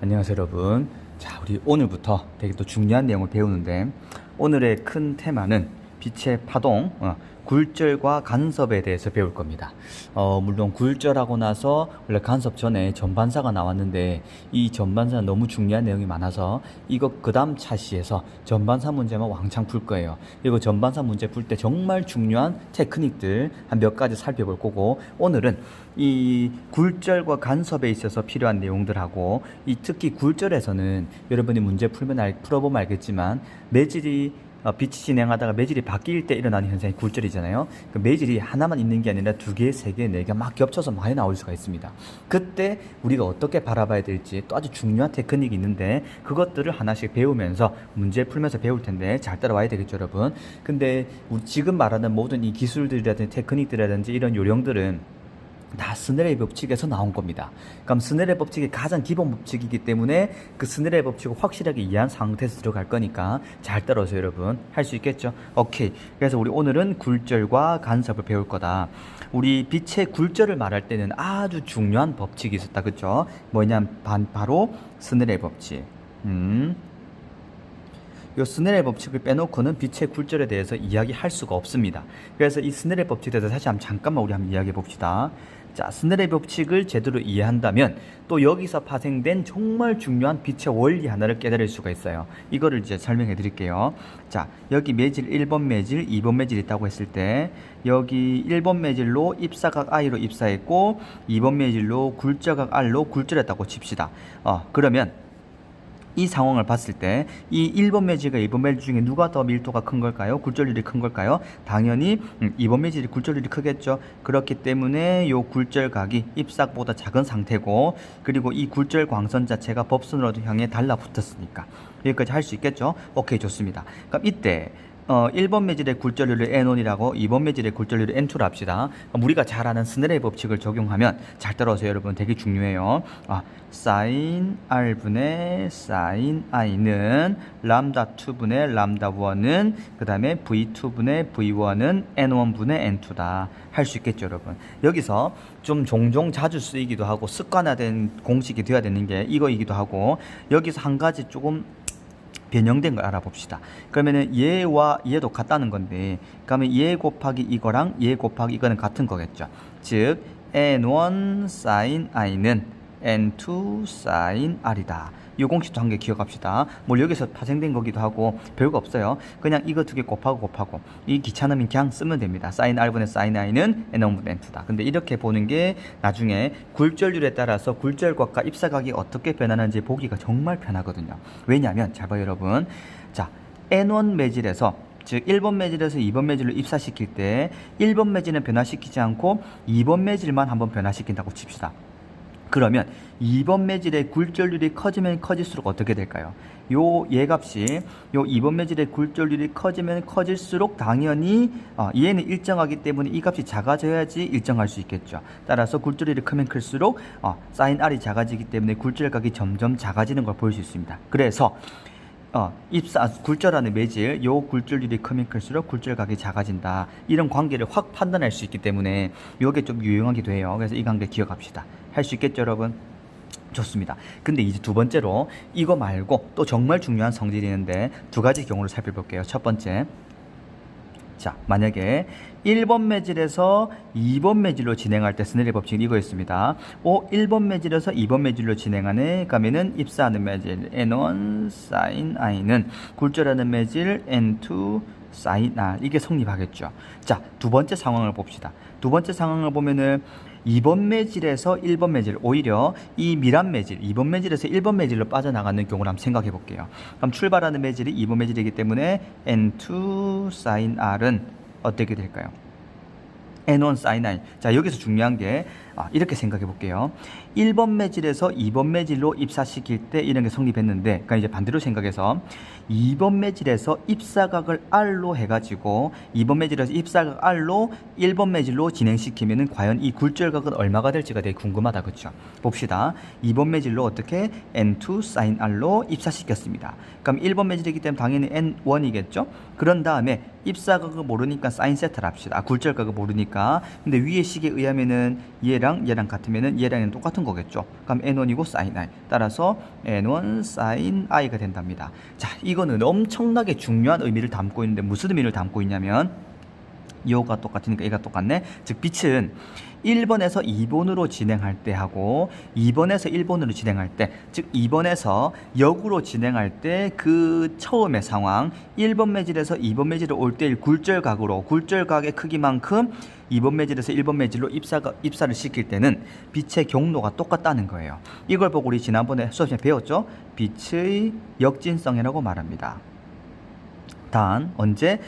안녕하세요 여러분. 자, 우리 오늘부터 되게 또 중요한 내용을 배우는데, 오늘의 큰 테마는 빛의 파동, 굴절과 간섭에 대해서 배울 겁니다. 물론 굴절하고 나서 원래 간섭 전에 전반사가 나왔는데, 이 전반사 너무 중요한 내용이 많아서 이거 그 다음 차시에서 전반사 문제만 왕창 풀 거예요. 그리고 전반사 문제 풀 때 정말 중요한 테크닉들 한 몇 가지 살펴볼 거고, 오늘은 이 굴절과 간섭에 있어서 필요한 내용들하고, 이 특히 굴절에서는 여러분이 문제 풀어보면 알겠지만, 매질이 빛이 진행하다가 매질이 바뀔 때 일어나는 현상이 굴절이잖아요. 그 매질이 하나만 있는 게 아니라 두 개, 세 개, 네 개 막 겹쳐서 많이 나올 수가 있습니다. 그때 우리가 어떻게 바라봐야 될지 또 아주 중요한 테크닉이 있는데, 그것들을 하나씩 배우면서 문제 풀면서 배울 텐데 잘 따라와야 되겠죠, 여러분. 근데 우리 지금 말하는 모든 이 기술들이라든지 테크닉들이라든지 이런 요령들은 다 스넬의 법칙에서 나온 겁니다. 그럼 스넬의 법칙이 가장 기본 법칙이기 때문에 그 스넬의 법칙을 확실하게 이해한 상태에서 들어갈 거니까 잘 따라오세요, 여러분. 할 수 있겠죠? 오케이. 그래서 우리 오늘은 굴절과 간섭을 배울 거다. 우리 빛의 굴절을 말할 때는 아주 중요한 법칙이 있었다, 그죠? 뭐냐면 바로 스넬의 법칙. 이 스넬의 법칙을 빼놓고는 빛의 굴절에 대해서 이야기할 수가 없습니다. 그래서 이 스넬의 법칙에 대해서 다시 잠깐만 우리 한번 이야기해 봅시다. 자, 스넬의 법칙을 제대로 이해한다면 또 여기서 파생된 정말 중요한 빛의 원리 하나를 깨달을 수가 있어요. 이거를 이제 설명해 드릴게요. 자, 여기 매질 1번 매질, 2번 매질 있다고 했을 때, 여기 1번 매질로 입사각 I로 입사했고 2번 매질로 굴절각 R로 굴절했다고 칩시다. 그러면 이 상황을 봤을 때 이 1번 매질과 2번 매질 중에 누가 더 밀도가 큰 걸까요? 굴절률이 큰 걸까요? 당연히 2번 매질이 굴절률이 크겠죠. 그렇기 때문에 이 굴절각이 입삭보다 작은 상태고, 그리고 이 굴절 광선 자체가 법선으로 향해 달라붙었으니까 여기까지 할 수 있겠죠. 오케이, 좋습니다. 그럼 이때 1번 매질의 굴절률을 N1이라고 2번 매질의 굴절률을 N2로 합시다. 우리가 잘 아는 스넬의 법칙을 적용하면, 잘 따라오세요 여러분, 되게 중요해요. 사인 R분의 사인 I는 람다 2분의 람다 1은 그 다음에 V2분의 V1은 N1분의 N2다. 할 수 있겠죠, 여러분. 여기서 좀 종종 자주 쓰이기도 하고 습관화된 공식이 되어야 되는 게 이거이기도 하고, 여기서 한 가지 조금 변형된 걸 알아봅시다. 그러면은 얘와 얘도 같다는 건데, 그러면 얘 곱하기 이거랑 얘 곱하기 이거는 같은 거겠죠. 즉 N1 sin I는 N2 sin R이다. 이 공식도 한 개 기억합시다. 뭐 여기서 파생된 거기도 하고 별거 없어요. 그냥 이거 두 개 곱하고 이 귀찮으면 그냥 쓰면 됩니다. sin R분의 sin I는 N1분의 N2다. 근데 이렇게 보는 게 나중에 굴절률에 따라서 굴절각과 입사각이 어떻게 변하는지 보기가 정말 편하거든요. 왜냐하면 잘 봐요 여러분. 자, N1 매질에서, 즉 1번 매질에서 2번 매질로 입사시킬 때 1번 매질은 변화시키지 않고 2번 매질만 한번 변화시킨다고 칩시다. 그러면 2번 매질의 굴절률이 커지면 커질수록 어떻게 될까요? 얘 값이 요 2번 매질의 굴절률이 커지면 커질수록 당연히 얘는 일정하기 때문에 이 값이 작아져야지 일정할 수 있겠죠. 따라서 굴절률이 크면 클수록 사인 R이 작아지기 때문에 굴절각이 점점 작아지는 걸 볼 수 있습니다. 그래서 굴절하는 매질, 요 굴절률이 크면 클수록 굴절각이 작아진다. 이런 관계를 확 판단할 수 있기 때문에 요게 좀 유용하기도 해요. 그래서 이 관계 기억합시다. 할 수 있겠죠, 여러분? 좋습니다. 근데 이제 두 번째로 이거 말고 또 정말 중요한 성질이 있는데 두 가지 경우를 살펴볼게요. 첫 번째. 자, 만약에 1번 매질에서 2번 매질로 진행할 때 스넬의 법칙은 이거였습니다. 1번 매질에서 2번 매질로 진행하네. 그러면은 입사하는 매질 N1 sin I는 굴절하는 매질 N2 sin R, 이게 성립하겠죠. 자, 두 번째 상황을 봅시다. 두 번째 상황을 보면은 2번 매질에서 1번 매질, 오히려 이 미란 매질, 2번 매질에서 1번 매질로 빠져나가는 경우를 한번 생각해 볼게요. 그럼 출발하는 매질이 2번 매질이기 때문에 N2 sin R은 어떻게 될까요? N1 sin I. 자, 여기서 중요한 게 이렇게 생각해 볼게요. 1번 매질에서 2번 매질로 입사시킬 때 이런 게 성립했는데, 그러니까 이제 반대로 생각해서 2번 매질에서 입사각을 R로 해가지고 2번 매질에서 입사각 R로 1번 매질로 진행시키면은 과연 이 굴절각은 얼마가 될지가 되게 궁금하다, 그렇죠? 봅시다. 2번 매질로 어떻게 N2 sin R로 입사시켰습니다. 그럼 1번 매질이기 때문에 당연히 N1이겠죠? 그런 다음에 입사각을 모르니까 사인 세타를 합시다. 굴절각을 모르니까. 근데 위의 식에 의하면은 얘랑 얘랑 같으면은 얘랑은 똑같은 거겠죠. 그럼 N1이고 sin I. 따라서 N1 sin I가 된답니다. 자, 이거는 엄청나게 중요한 의미를 담고 있는데 무슨 의미를 담고 있냐면 이거가 똑같으니까 얘가 똑같네. 즉 빛은 1번에서 2번으로 진행할 때 하고 2번에서 1번으로 진행할 때, 즉 2번에서 역으로 진행할 때 그 처음의 상황, 1번 매질에서 2번 매질을 올 때 굴절각으로, 굴절각의 크기만큼 2번 매질에서 1번 매질로 입사를 시킬 때는 빛의 경로가 똑같다는 거예요. 이걸 보고 우리 지난번에 수업 시간에 배웠죠? 빛의 역진성이라고 말합니다. 단 언제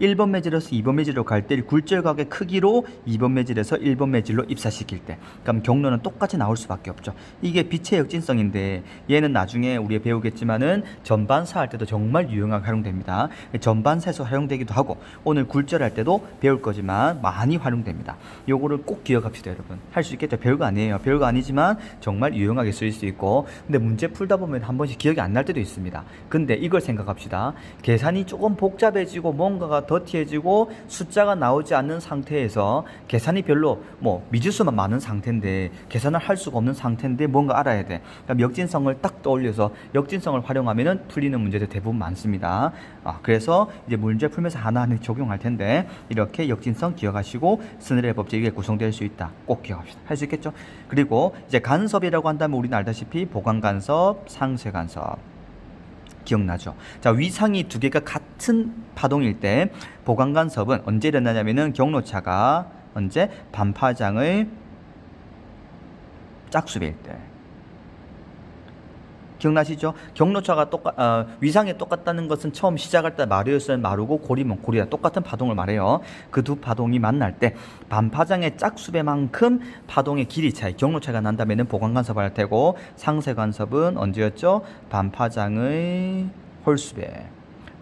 1번 매질에서 2번 매질로 갈 때 굴절각의 크기로 2번 매질에서 1번 매질로 입사시킬 때, 그럼 경로는 똑같이 나올 수밖에 없죠. 이게 빛의 역진성인데 얘는 나중에 우리가 배우겠지만은 전반사 할 때도 정말 유용하게 활용됩니다. 전반사에서 활용되기도 하고 오늘 굴절할 때도 배울 거지만 많이 활용됩니다. 요거를 꼭 기억합시다. 여러분 할 수 있겠죠? 별거 아니에요. 별거 아니지만 정말 유용하게 쓰일 수 있고, 근데 문제 풀다 보면 한 번씩 기억이 안 날 때도 있습니다. 근데 이걸 생각합시다. 계산이 조금 복잡해지고 뭔가가 더티해지고 숫자가 나오지 않는 상태에서, 계산이 별로 미지수만 많은 상태인데 계산을 할 수가 없는 상태인데 뭔가 알아야 돼. 그럼 역진성을 딱 떠올려서 역진성을 활용하면은 풀리는 문제들 대부분 많습니다. 그래서 이제 문제 풀면서 하나하나 적용할 텐데 이렇게 역진성 기억하시고 스네일의 법칙이 구성될 수 있다. 꼭 기억합시다. 할 수 있겠죠? 그리고 이제 간섭이라고 한다면 우리는 알다시피 보강간섭, 상쇄간섭 기억나죠? 자, 위상이 두 개가 같은 파동일 때 보강간섭은 언제 일어나냐면은 경로차가 언제 반파장의 짝수배일 때. 기억나시죠? 경로차가 위상이 똑같다는 것은 처음 시작할 때 마루였으면 마루고 고리면 고리야. 똑같은 파동을 말해요. 그 두 파동이 만날 때 반파장의 짝수배만큼 파동의 길이 차이, 경로 차이가 난다면은 보강간섭을 할 테고, 상쇄간섭은 언제였죠? 반파장의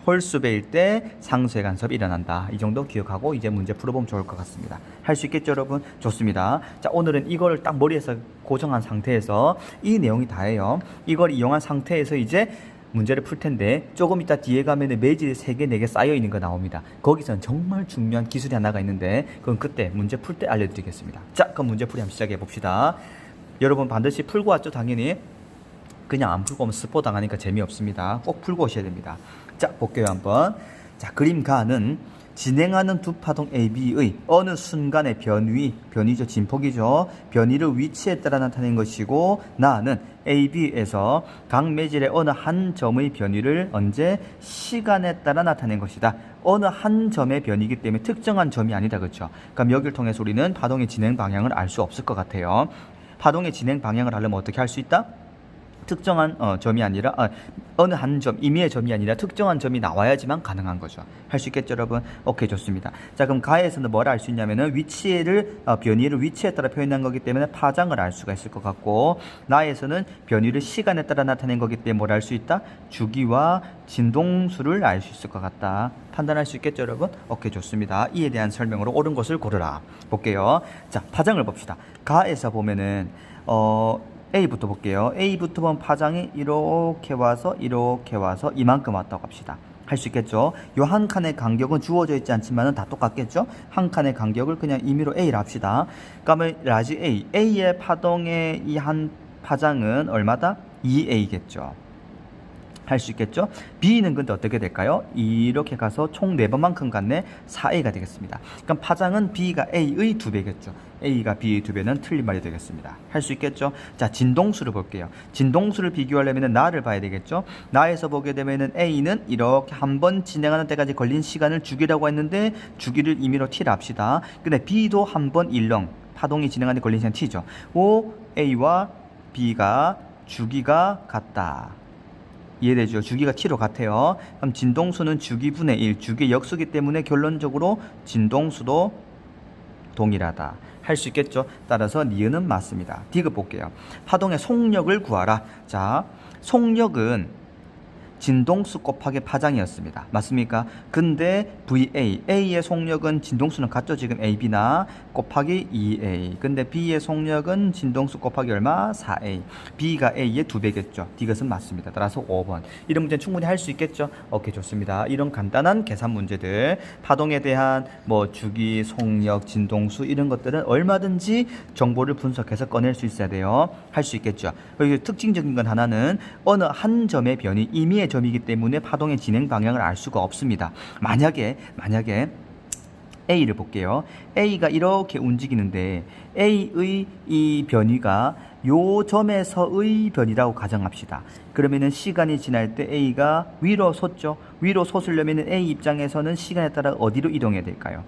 홀수배일 때 상쇄간섭이 일어난다. 이 정도 기억하고 이제 문제 풀어보면 좋을 것 같습니다. 할 수 있겠죠, 여러분? 좋습니다. 자, 오늘은 이걸 딱 머리에서 고정한 상태에서 이 내용이 다예요. 이걸 이용한 상태에서 이제 문제를 풀 텐데 조금 이따 뒤에 가면은 매질 3개, 4개 쌓여 있는 거 나옵니다. 거기서는 정말 중요한 기술이 하나가 있는데 그건 그때 문제 풀 때 알려드리겠습니다. 자, 그럼 문제풀이 한번 시작해 봅시다. 여러분 반드시 풀고 왔죠, 당연히. 그냥 안 풀고 오면 스포 당하니까 재미없습니다. 꼭 풀고 오셔야 됩니다. 자, 볼게요 한번. 자, 그림 가는 진행하는 두 파동 AB의 어느 순간의 변위죠, 진폭이죠. 변위를 위치에 따라 나타낸 것이고, 나는 AB에서 각 매질의 어느 한 점의 변위를 언제? 시간에 따라 나타낸 것이다. 어느 한 점의 변이기 때문에 특정한 점이 아니다, 그렇죠? 그럼 여기를 통해서 우리는 파동의 진행 방향을 알 수 없을 것 같아요. 파동의 진행 방향을 알려면 어떻게 할 수 있다? 특정한 점이 아니라 어느 한 점, 임의의 점이 아니라 특정한 점이 나와야지만 가능한 거죠. 할 수 있겠죠, 여러분? 오케이, 좋습니다. 자, 그럼 가에서는 뭘 알 수 있냐면은 변위를 위치에 따라 표현한 거기 때문에 파장을 알 수가 있을 것 같고, 나에서는 변위를 시간에 따라 나타낸 거기 때문에 뭘 알 수 있다? 주기와 진동수를 알 수 있을 것 같다. 판단할 수 있겠죠, 여러분? 오케이, 좋습니다. 이에 대한 설명으로 옳은 것을 고르라. 볼게요. 자, 파장을 봅시다. 가에서 보면은 A부터 볼게요. A부터 보면 파장이 이렇게 와서 이만큼 왔다고 합시다. 할 수 있겠죠? 요 한 칸의 간격은 주어져 있지 않지만 다 똑같겠죠? 한 칸의 간격을 그냥 임의로 A를 합시다. 그러면 라지 A의 파동의 이 한 파장은 얼마다? 2A겠죠. 할 수 있겠죠? B는 근데 어떻게 될까요? 이렇게 가서 총 4번만큼 갔네. 4A가 되겠습니다. 그럼 파장은 B가 A의 2배겠죠. A가 B의 2배는 틀린 말이 되겠습니다. 할 수 있겠죠? 자, 진동수를 볼게요. 진동수를 비교하려면 나를 봐야 되겠죠? 나에서 보게 되면은 A는 이렇게 한번 진행하는 때까지 걸린 시간을 주기라고 했는데 주기를 임의로 T를 합시다. 근데 B도 한번 일렁 파동이 진행하는 데 걸린 시간 T죠. 오, A와 B가 주기가 같다. 이해되죠? 주기가 T로 같아요. 그럼 진동수는 주기분의 1, 주기의 역수기 때문에 결론적으로 진동수도 동일하다. 할 수 있겠죠? 따라서 니은은 맞습니다. 디귿 볼게요. 파동의 속력을 구하라. 자, 속력은 진동수 곱하기 파장이었습니다. 맞습니까? 근데 VA, A의 속력은 진동수는 같죠? 지금 AB나 곱하기 2A. 근데 B의 속력은 진동수 곱하기 얼마? 4A. B가 A의 2배겠죠. 이것은 맞습니다. 따라서 5번. 이런 문제는 충분히 할 수 있겠죠? 오케이, 좋습니다. 이런 간단한 계산 문제들, 파동에 대한 뭐 주기, 속력, 진동수 이런 것들은 얼마든지 정보를 분석해서 꺼낼 수 있어야 돼요. 할 수 있겠죠. 그리고 특징적인 건 하나는 어느 한 점의 변이 임의의 점이기 때문에 파동의 진행 방향을 알 수가 없습니다. 만약에 A를 볼게요. A가 이렇게 움직이는데 A의 이 변이가 요 점에서의 변이라고 가정합시다. 그러면은 시간이 지날 때 A가 위로 솟죠. 위로 솟으려면은 A 입장에서는 시간에 따라 어디로 이동해야 될까요?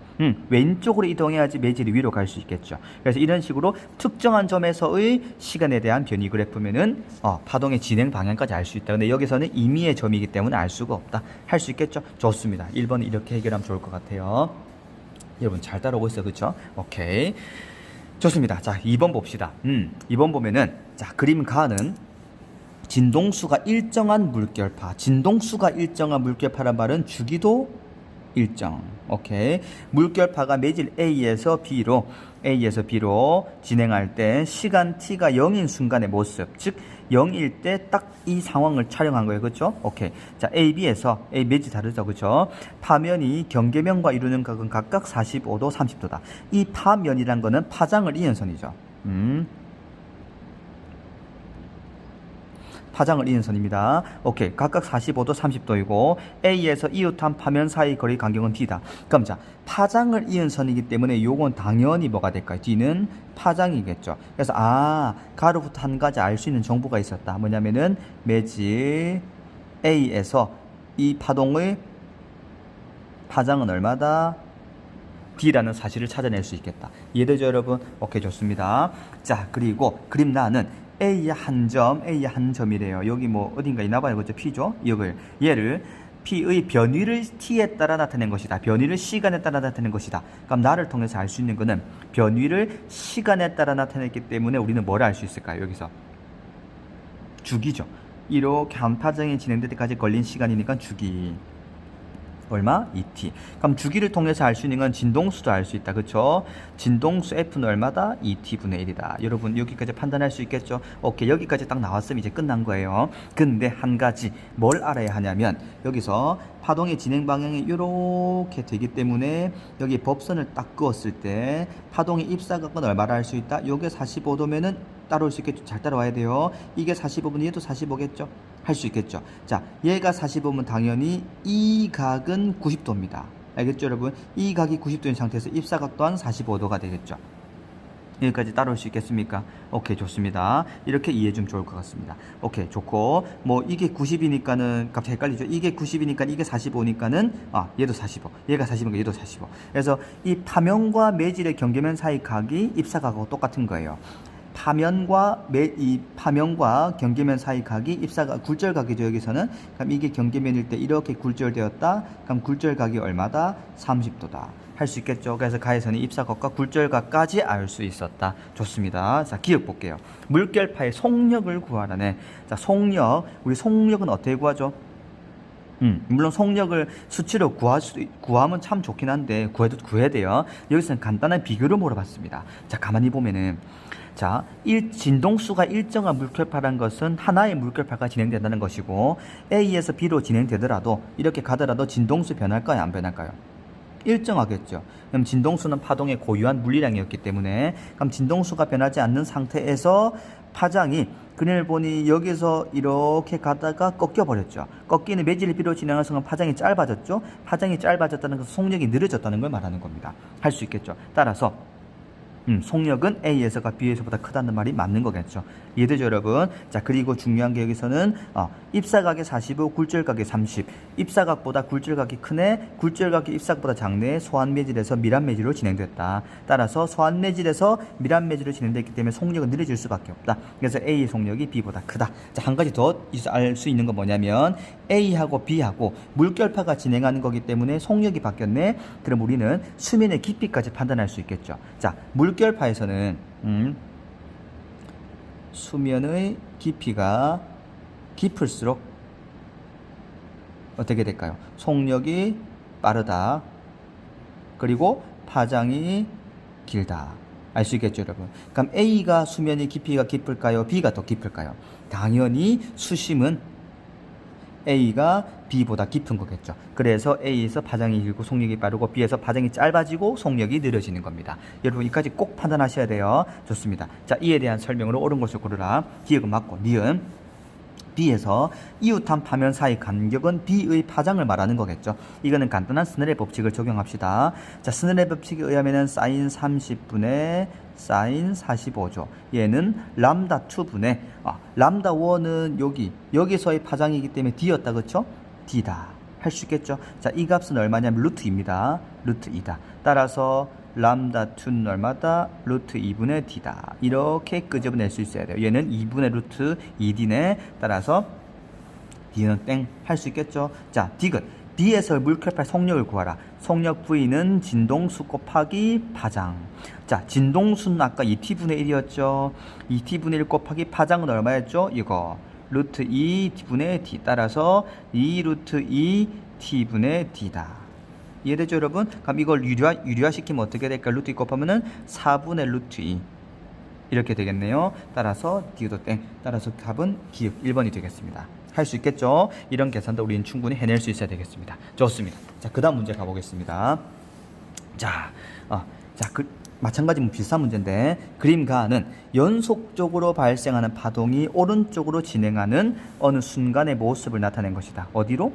왼쪽으로 이동해야지 매질이 위로 갈 수 있겠죠. 그래서 이런 식으로 특정한 점에서의 시간에 대한 변이 그래프면은 파동의 진행 방향까지 알 수 있다. 근데 여기서는 임의의 점이기 때문에 알 수가 없다. 할 수 있겠죠? 좋습니다. 1번 이렇게 해결하면 좋을 것 같아요. 여러분 잘 따라오고 있어요. 그렇죠? 오케이. 좋습니다. 자, 2번 봅시다. 2번 보면은 자, 그림 가는 진동수가 일정한 물결파. 진동수가 일정한 물결파란 말은 주기도 일정. 오케이. 물결파가 매질 A에서 B로 진행할 때 시간 T가 0인 순간의 모습, 즉 0일 때 딱 이 상황을 촬영한 거예요. 그렇죠? 오케이. 자, AB에서 A 매질 다르죠. 그렇죠? 파면이 경계면과 이루는 각은 각각 45도, 30도다. 이 파면이란 거는 파장을 이은 선이죠. 파장을 이은 선입니다. 오케이. 각각 45도, 30도이고 A에서 이웃한 파면 사이 거리 간격은 D다. 그럼 자, 파장을 이은 선이기 때문에 요건 당연히 뭐가 될까요? D는 파장이겠죠. 그래서 가로부터 한 가지 알 수 있는 정보가 있었다. 뭐냐면은 매질 A에서 이 파동의 파장은 얼마다? D라는 사실을 찾아낼 수 있겠다. 이해되죠, 여러분? 오케이, 좋습니다. 자, 그리고 그림 나는 A의 한 점이래요. 여기 뭐 어딘가 있나봐요. 그죠? P죠? 얘를 P의 변위를 T에 따라 나타낸 것이다. 변위를 시간에 따라 나타낸 것이다. 그럼 나를 통해서 알 수 있는 거는 변위를 시간에 따라 나타냈기 때문에 우리는 뭘 알 수 있을까요? 여기서 주기죠. 이렇게 한 파장이 진행될 때까지 걸린 시간이니까 주기. 얼마? 2t. 그럼 주기를 통해서 알 수 있는 건 진동수도 알 수 있다. 그렇죠? 진동수 F는 얼마다? 2t분의 1이다. 여러분 여기까지 판단할 수 있겠죠? 오케이. 여기까지 딱 나왔으면 이제 끝난 거예요. 근데 한 가지 뭘 알아야 하냐면 여기서 파동의 진행 방향이 이렇게 되기 때문에 여기 법선을 딱 그었을 때 파동의 입사각은 얼마를 알 수 있다? 요게 45도면은 따라올 수 있겠죠? 잘 따라와야 돼요. 이게 45분, 얘도 45겠죠? 할 수 있겠죠? 자, 얘가 45면 당연히 이 각은 90도입니다. 알겠죠, 여러분? 이 각이 90도인 상태에서 입사각 또한 45도가 되겠죠? 여기까지 따라올 수 있겠습니까? 오케이, 좋습니다. 이렇게 이해해 주면 좋을 것 같습니다. 오케이, 좋고 뭐 이게 90이니까는 갑자기 헷갈리죠? 이게 90이니까 이게 45니까는 얘도 45, 얘가 45니까 얘도 45. 그래서 이 파면과 매질의 경계면 사이 각이 입사각하고 똑같은 거예요. 파면과 경계면 사이 각이 입사각 굴절각이죠. 여기서는. 그럼 이게 경계면일 때 이렇게 굴절되었다. 그럼 굴절각이 얼마다? 30도다. 할 수 있겠죠. 그래서 가에서는 입사각과 굴절각까지 알 수 있었다. 좋습니다. 자, 기억 볼게요. 물결파의 속력을 구하라네. 자, 우리 속력은 어떻게 구하죠? 물론 속력을 수치로 구하면 참 좋긴 한데 구해야 돼요. 여기서는 간단한 비교를 물어봤습니다. 자, 가만히 보면은 자, 진동수가 일정한 물결파란 것은 하나의 물결파가 진행된다는 것이고 A에서 B로 진행되더라도 이렇게 가더라도 진동수 변할까요? 안 변할까요? 일정하겠죠. 그럼 진동수는 파동의 고유한 물리량이었기 때문에 그럼 진동수가 변하지 않는 상태에서 파장이 그림을 보니 여기서 이렇게 가다가 꺾여버렸죠. 꺾이는 매질을 B로 진행한 순간 파장이 짧아졌죠. 파장이 짧아졌다는 것은 속력이 느려졌다는 걸 말하는 겁니다. 할 수 있겠죠. 따라서 속력은 A에서가 B에서보다 크다는 말이 맞는 거겠죠. 이해되죠, 여러분? 자, 그리고 중요한 게 여기서는 입사각이 45, 굴절각이 30. 입사각보다 굴절각이 크네, 굴절각이 입사각보다 작네. 소환매질에서 밀환매질로 진행됐다. 따라서 소환매질에서 밀환매질로 진행됐기 때문에 속력은 느려질 수밖에 없다. 그래서 A의 속력이 B보다 크다. 자, 한 가지 더 알 수 있는 건 뭐냐면 A하고 B하고 물결파가 진행하는 거기 때문에 속력이 바뀌었네. 그럼 우리는 수면의 깊이까지 판단할 수 있겠죠. 자, 물결파에서는 수면의 깊이가 깊을수록 어떻게 될까요? 속력이 빠르다. 그리고 파장이 길다. 알 수 있겠죠, 여러분? 그럼 A가 수면의 깊이가 깊을까요? B가 더 깊을까요? 당연히 수심은 A가 B보다 깊은 거겠죠. 그래서 A에서 파장이 길고 속력이 빠르고 B에서 파장이 짧아지고 속력이 느려지는 겁니다. 여러분 이까지 꼭 판단하셔야 돼요. 좋습니다. 자, 이에 대한 설명으로 옳은 것을 고르라. 기역은 맞고 니은 B에서 이웃한 파면 사이 간격은 B의 파장을 말하는 거겠죠. 이거는 간단한 스넬의 법칙을 적용합시다. 자, 스넬의 법칙에 의하면 사인 30분의 사인 45죠. 얘는 람다 2분의 람다 1은 여기서의 파장이기 때문에 D였다. 그쵸? D다. 할 수 있겠죠? 자, 이 값은 얼마냐면 루트2입니다. 루트 2다. 따라서 람다 2는 얼마다? 루트 2분의 D다. 이렇게 끄집어낼 수 있어야 돼요. 얘는 2분의 루트 2D네. 따라서 D는 땡. 할 수 있겠죠? 자, D근. B에서 물결파의 속력을 구하라. 속력 V는 진동수 곱하기 파장. 자, 진동수는 아까 2T분의 1이었죠. 2T분의 1 곱하기 파장은 얼마였죠? 이거. 루트 2T분의 D. 따라서 2 루트 2T분의 D다. 이해되죠, 여러분? 그럼 이걸 유리화시키면 어떻게 될까? 루트 2 곱하면은 4분의 루트 2. 이렇게 되겠네요. 따라서 D도 땡. 따라서 답은 기역 1번이 되겠습니다. 할 수 있겠죠? 이런 계산도 우리는 충분히 해낼 수 있어야 되겠습니다. 좋습니다. 자, 그 다음 문제 가보겠습니다. 마찬가지 비슷한 문제인데, 그림 가는 연속적으로 발생하는 파동이 오른쪽으로 진행하는 어느 순간의 모습을 나타낸 것이다. 어디로?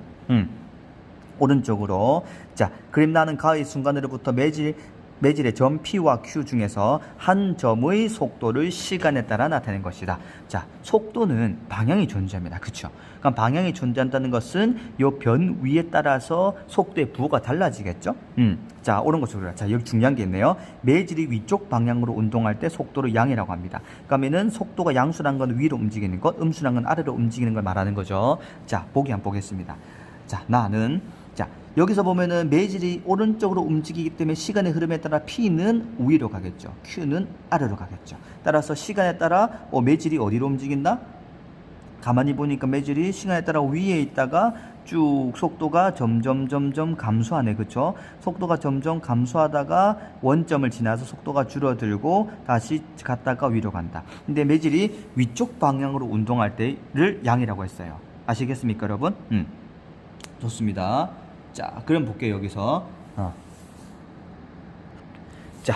오른쪽으로. 자, 그림 나는 가의 순간으로부터 매질의 점 P와 Q 중에서 한 점의 속도를 시간에 따라 나타낸 것이다. 자, 속도는 방향이 존재합니다. 그쵸? 그럼 방향이 존재한다는 것은 요 변 위에 따라서 속도의 부호가 달라지겠죠? 자, 옳은 것으로. 자, 여기 중요한 게 있네요. 매질이 위쪽 방향으로 운동할 때 속도를 양이라고 합니다. 그러면은 속도가 양수란 건 위로 움직이는 것, 음수란 건 아래로 움직이는 걸 말하는 거죠. 자, 보기 한번 보겠습니다. 자, 자, 여기서 보면은 매질이 오른쪽으로 움직이기 때문에 시간의 흐름에 따라 P는 위로 가겠죠. Q는 아래로 가겠죠. 따라서 시간에 따라 매질이 어디로 움직인다? 가만히 보니까 매질이 시간에 따라 위에 있다가 쭉 속도가 점점 감소하네. 그쵸? 속도가 점점 감소하다가 원점을 지나서 속도가 줄어들고 다시 갔다가 위로 간다. 근데 매질이 위쪽 방향으로 운동할 때를 양이라고 했어요. 아시겠습니까, 여러분? 좋습니다. 자, 그럼 볼게요, 여기서. 자,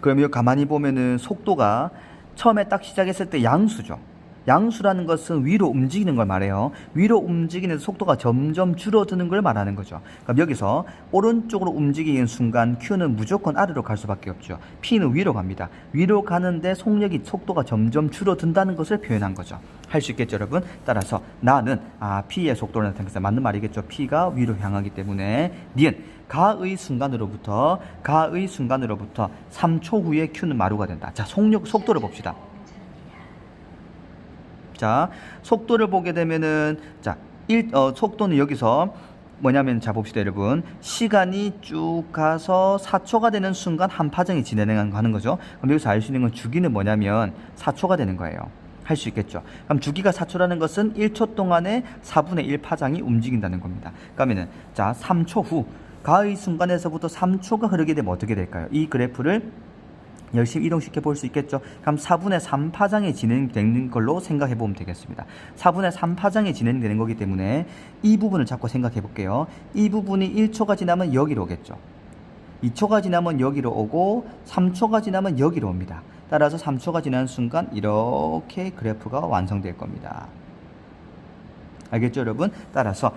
그럼 여기 가만히 보면은 속도가 처음에 딱 시작했을 때 양수죠. 양수라는 것은 위로 움직이는 걸 말해요. 위로 움직이는 속도가 점점 줄어드는 걸 말하는 거죠. 그럼 여기서 오른쪽으로 움직이는 순간 Q는 무조건 아래로 갈 수밖에 없죠. P는 위로 갑니다. 위로 가는데 속도가 점점 줄어든다는 것을 표현한 거죠. 할 수 있겠죠, 여러분? 따라서 나는 P의 속도를 나타내겠다. 맞는 말이겠죠. P가 위로 향하기 때문에 니은 가의 순간으로부터 3초 후에 Q는 마루가 된다. 자, 속도를 봅시다. 자, 속도를 보게 되면은 속도는 여기서 뭐냐면, 자, 봅시다, 여러분. 시간이 쭉 가서 4초가 되는 순간 한 파장이 진행하는 거죠. 그럼 여기서 알 수 있는 건 주기는 뭐냐면 4초가 되는 거예요. 할 수 있겠죠. 그럼 주기가 4초라는 것은 1초 동안에 4분의 1 파장이 움직인다는 겁니다. 그러면은, 자, 3초 후 가의 순간에서부터 3초가 흐르게 되면 어떻게 될까요? 이 그래프를 열심히 이동시켜 볼 수 있겠죠. 그럼 4분의 3 파장이 진행되는 걸로 생각해 보면 되겠습니다. 4분의 3 파장이 진행되는 거기 때문에 이 부분을 잡고 생각해 볼게요. 이 부분이 1초가 지나면 여기로 오겠죠. 2초가 지나면 여기로 오고 3초가 지나면 여기로 옵니다. 따라서 3초가 지나는 순간 이렇게 그래프가 완성될 겁니다. 알겠죠, 여러분? 따라서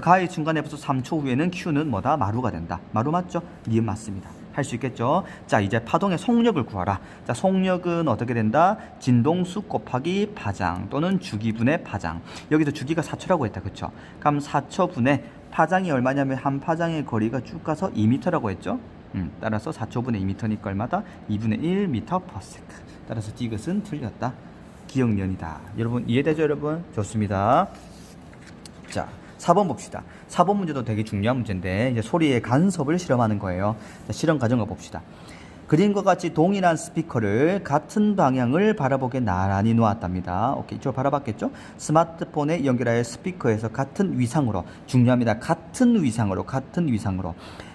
가의 중간에부터 3초 후에는 Q는 뭐다? 마루가 된다. 마루 맞죠? 니은 맞습니다. 할 수 있겠죠? 자, 이제 파동의 속력을 구하라. 자, 속력은 어떻게 된다? 진동수 곱하기 파장 또는 주기분의 파장. 여기도 주기가 4초라고 했다. 그쵸? 그럼 4초분의 파장이 얼마냐면 한 파장의 거리가 쭉 가서 2m라고 했죠? 따라서 4초분의 2m니까 얼마다? 2분의 1m/s. 따라서 이것은 틀렸다. 기억연이다. 여러분 이해되죠, 여러분? 좋습니다. 자, 4번 봅시다. 4번 문제도 되게 중요한 문제인데 이제 소리의 간섭을 실험하는 거예요. 자, 실험 과정을 봅시다. 그림과 같이 동일한 스피커를 같은 방향을 바라보게 나란히 놓았답니다. 오케이, 이쪽을 바라봤겠죠? 스마트폰에 연결하여 스피커에서 같은 위상으로, 중요합니다. 같은 위상으로.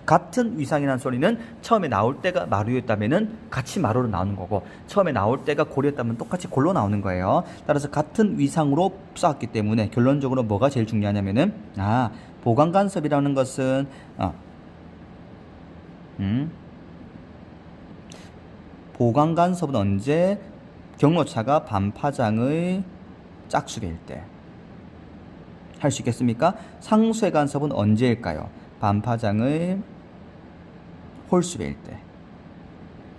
같은 위상이라는 소리는 처음에 나올 때가 마루였다면은 같이 마루로 나오는 거고, 처음에 나올 때가 골이었다면 똑같이 골로 나오는 거예요. 따라서 같은 위상으로 쌓았기 때문에 결론적으로 뭐가 제일 중요하냐면은, 보강 간섭이라는 것은, 보강 간섭은 언제? 경로차가 반파장의 짝수배일 때. 할 수 있겠습니까? 상수의 간섭은 언제일까요? 반파장의 홀수배일 때.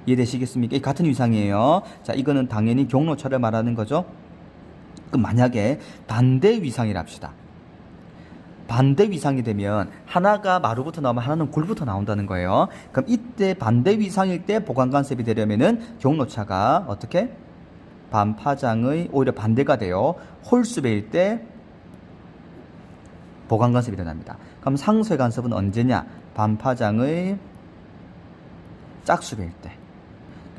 이해되시겠습니까? 같은 위상이에요. 자, 이거는 당연히 경로차를 말하는 거죠. 그럼 만약에 반대 위상이라 합시다. 반대 위상이 되면 하나가 마루부터 나오면 하나는 골부터 나온다는 거예요. 그럼 이때 반대 위상일 때 보강 간섭이 되려면은 경로차가 어떻게? 반파장의 오히려 반대가 돼요. 홀수배일 때 보강 간섭이 일어납니다. 그럼 상수의 간섭은 언제냐? 반파장의 짝수배일 때.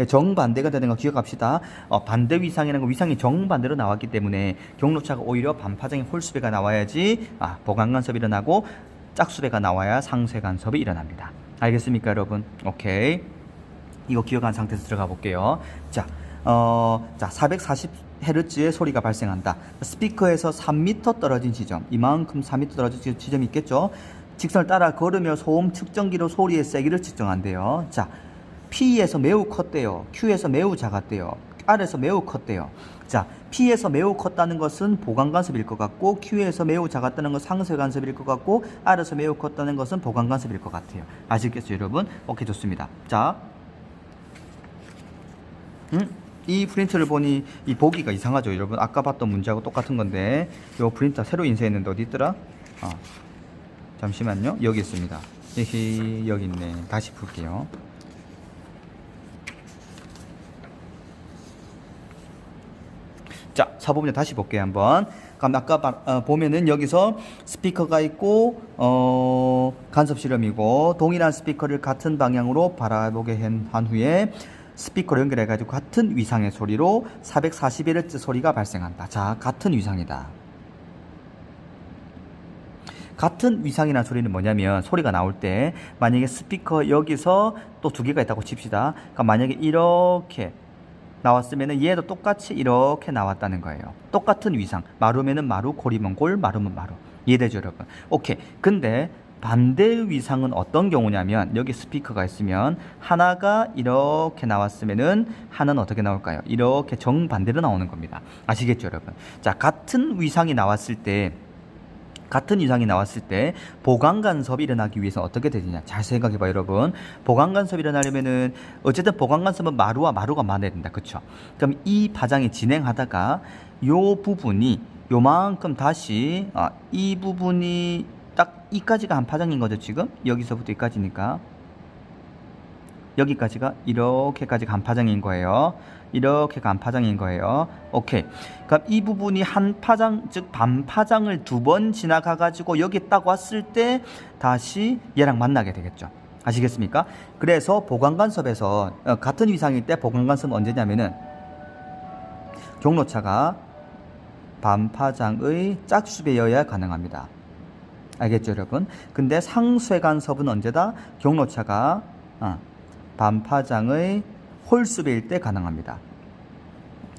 정반대가 되는 거 기억합시다. 반대 위상이라는 거 위상이 정반대로 나왔기 때문에 경로차가 오히려 반파장의 홀수배가 나와야지 보강 간섭이 일어나고 짝수배가 나와야 상수의 간섭이 일어납니다. 알겠습니까, 여러분? 오케이. 이거 기억한 상태에서 들어가 볼게요. 자, 440Hz의 소리가 발생한다. 스피커에서 3m 떨어진 지점, 이만큼 3m 떨어진 지점이 있겠죠? 직선을 따라 걸으며 소음 측정기로 소리의 세기를 측정한대요. 자, P에서 매우 컸대요. Q에서 매우 작았대요. R에서 매우 컸대요. 자, P에서 매우 컸다는 것은 보강 간섭일 것 같고, Q에서 매우 작았다는 것은 상수의 간섭일 것 같고, R에서 매우 컸다는 것은 보강 간섭일 것 같아요. 아시겠죠, 여러분? 오케이, 좋습니다. 자, 이 프린트를 보니 이 보기가 이상하죠, 여러분? 아까 봤던 문제하고 똑같은 건데, 요 프린터 새로 인쇄했는데 어디 있더라? 잠시만요. 여기 있습니다. 여기 있네. 다시 풀게요. 자, 4부문제 다시 볼게요, 한번. 그럼 아까 보면은 여기서 스피커가 있고, 간섭 실험이고, 동일한 스피커를 같은 방향으로 바라보게 한 후에 스피커를 연결해가지고 같은 위상의 소리로 441Hz 소리가 발생한다. 자, 같은 위상이다. 같은 위상이라는 소리는 뭐냐면, 소리가 나올 때 만약에 스피커 여기서 또 두 개가 있다고 칩시다. 그러니까 만약에 이렇게 나왔으면 얘도 똑같이 이렇게 나왔다는 거예요. 똑같은 위상. 마루면은 마루, 골이면 골, 마루면 마루. 이해되죠, 여러분? 오케이. 근데 반대 위상은 어떤 경우냐면, 여기 스피커가 있으면 하나가 이렇게 나왔으면은 하나는 어떻게 나올까요? 이렇게 정반대로 나오는 겁니다. 아시겠죠, 여러분? 자, 같은 위상이 나왔을 때 보강 간섭이 일어나기 위해서 어떻게 되느냐? 잘 생각해봐요, 여러분. 보강 간섭이 일어나려면은 어쨌든 보강 간섭은 마루와 마루가 만나야 된다, 그쵸? 그럼 이 파장이 진행하다가 요 부분이 요만큼 다시 이 부분이 딱 이까지가 한 파장인 거죠, 지금? 여기서부터 여기까지니까 여기까지가 이렇게까지가 한 파장인 거예요. 이렇게가 한 파장인 거예요. 오케이. 그럼 이 부분이 한 파장, 즉 반파장을 두 번 지나가 가지고 여기 딱 왔을 때 다시 얘랑 만나게 되겠죠. 아시겠습니까? 그래서 보강 간섭에서 같은 위상일 때 보강 간섭은 언제냐면은 경로차가 반파장의 짝수배여야 가능합니다. 알겠죠, 여러분? 근데 상수의 간섭은 언제다? 경로차가 반파장의 홀수배일 때 가능합니다.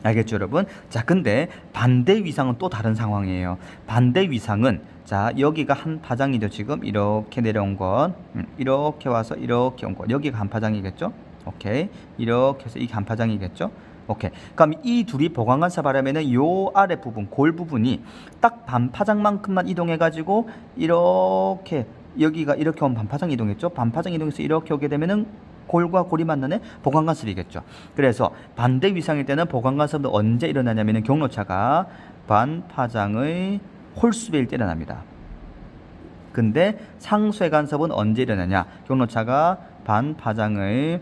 알겠죠, 여러분? 자, 근데 반대 위상은 또 다른 상황이에요. 반대 위상은, 자, 여기가 한 파장이죠, 지금. 이렇게 내려온 건. 이렇게 와서 이렇게 온 건. 여기가 한 파장이겠죠? 오케이. 이렇게 해서 이게 한 파장이겠죠? 오케이. 그럼 이 둘이 보강 간섭하려면은 요 아래 부분, 골 부분이 딱 반파장만큼만 이동해가지고 이렇게, 여기가 이렇게 오면 반파장 이동했죠? 반파장 이동해서 이렇게 오게 되면은 골과 골이 만나는 보강 간섭이겠죠. 그래서 반대 위상일 때는 보강 간섭도 언제 일어나냐면은 경로차가 반파장의 홀수배일 때 일어납니다. 근데 상수의 간섭은 언제 일어나냐? 경로차가 반파장의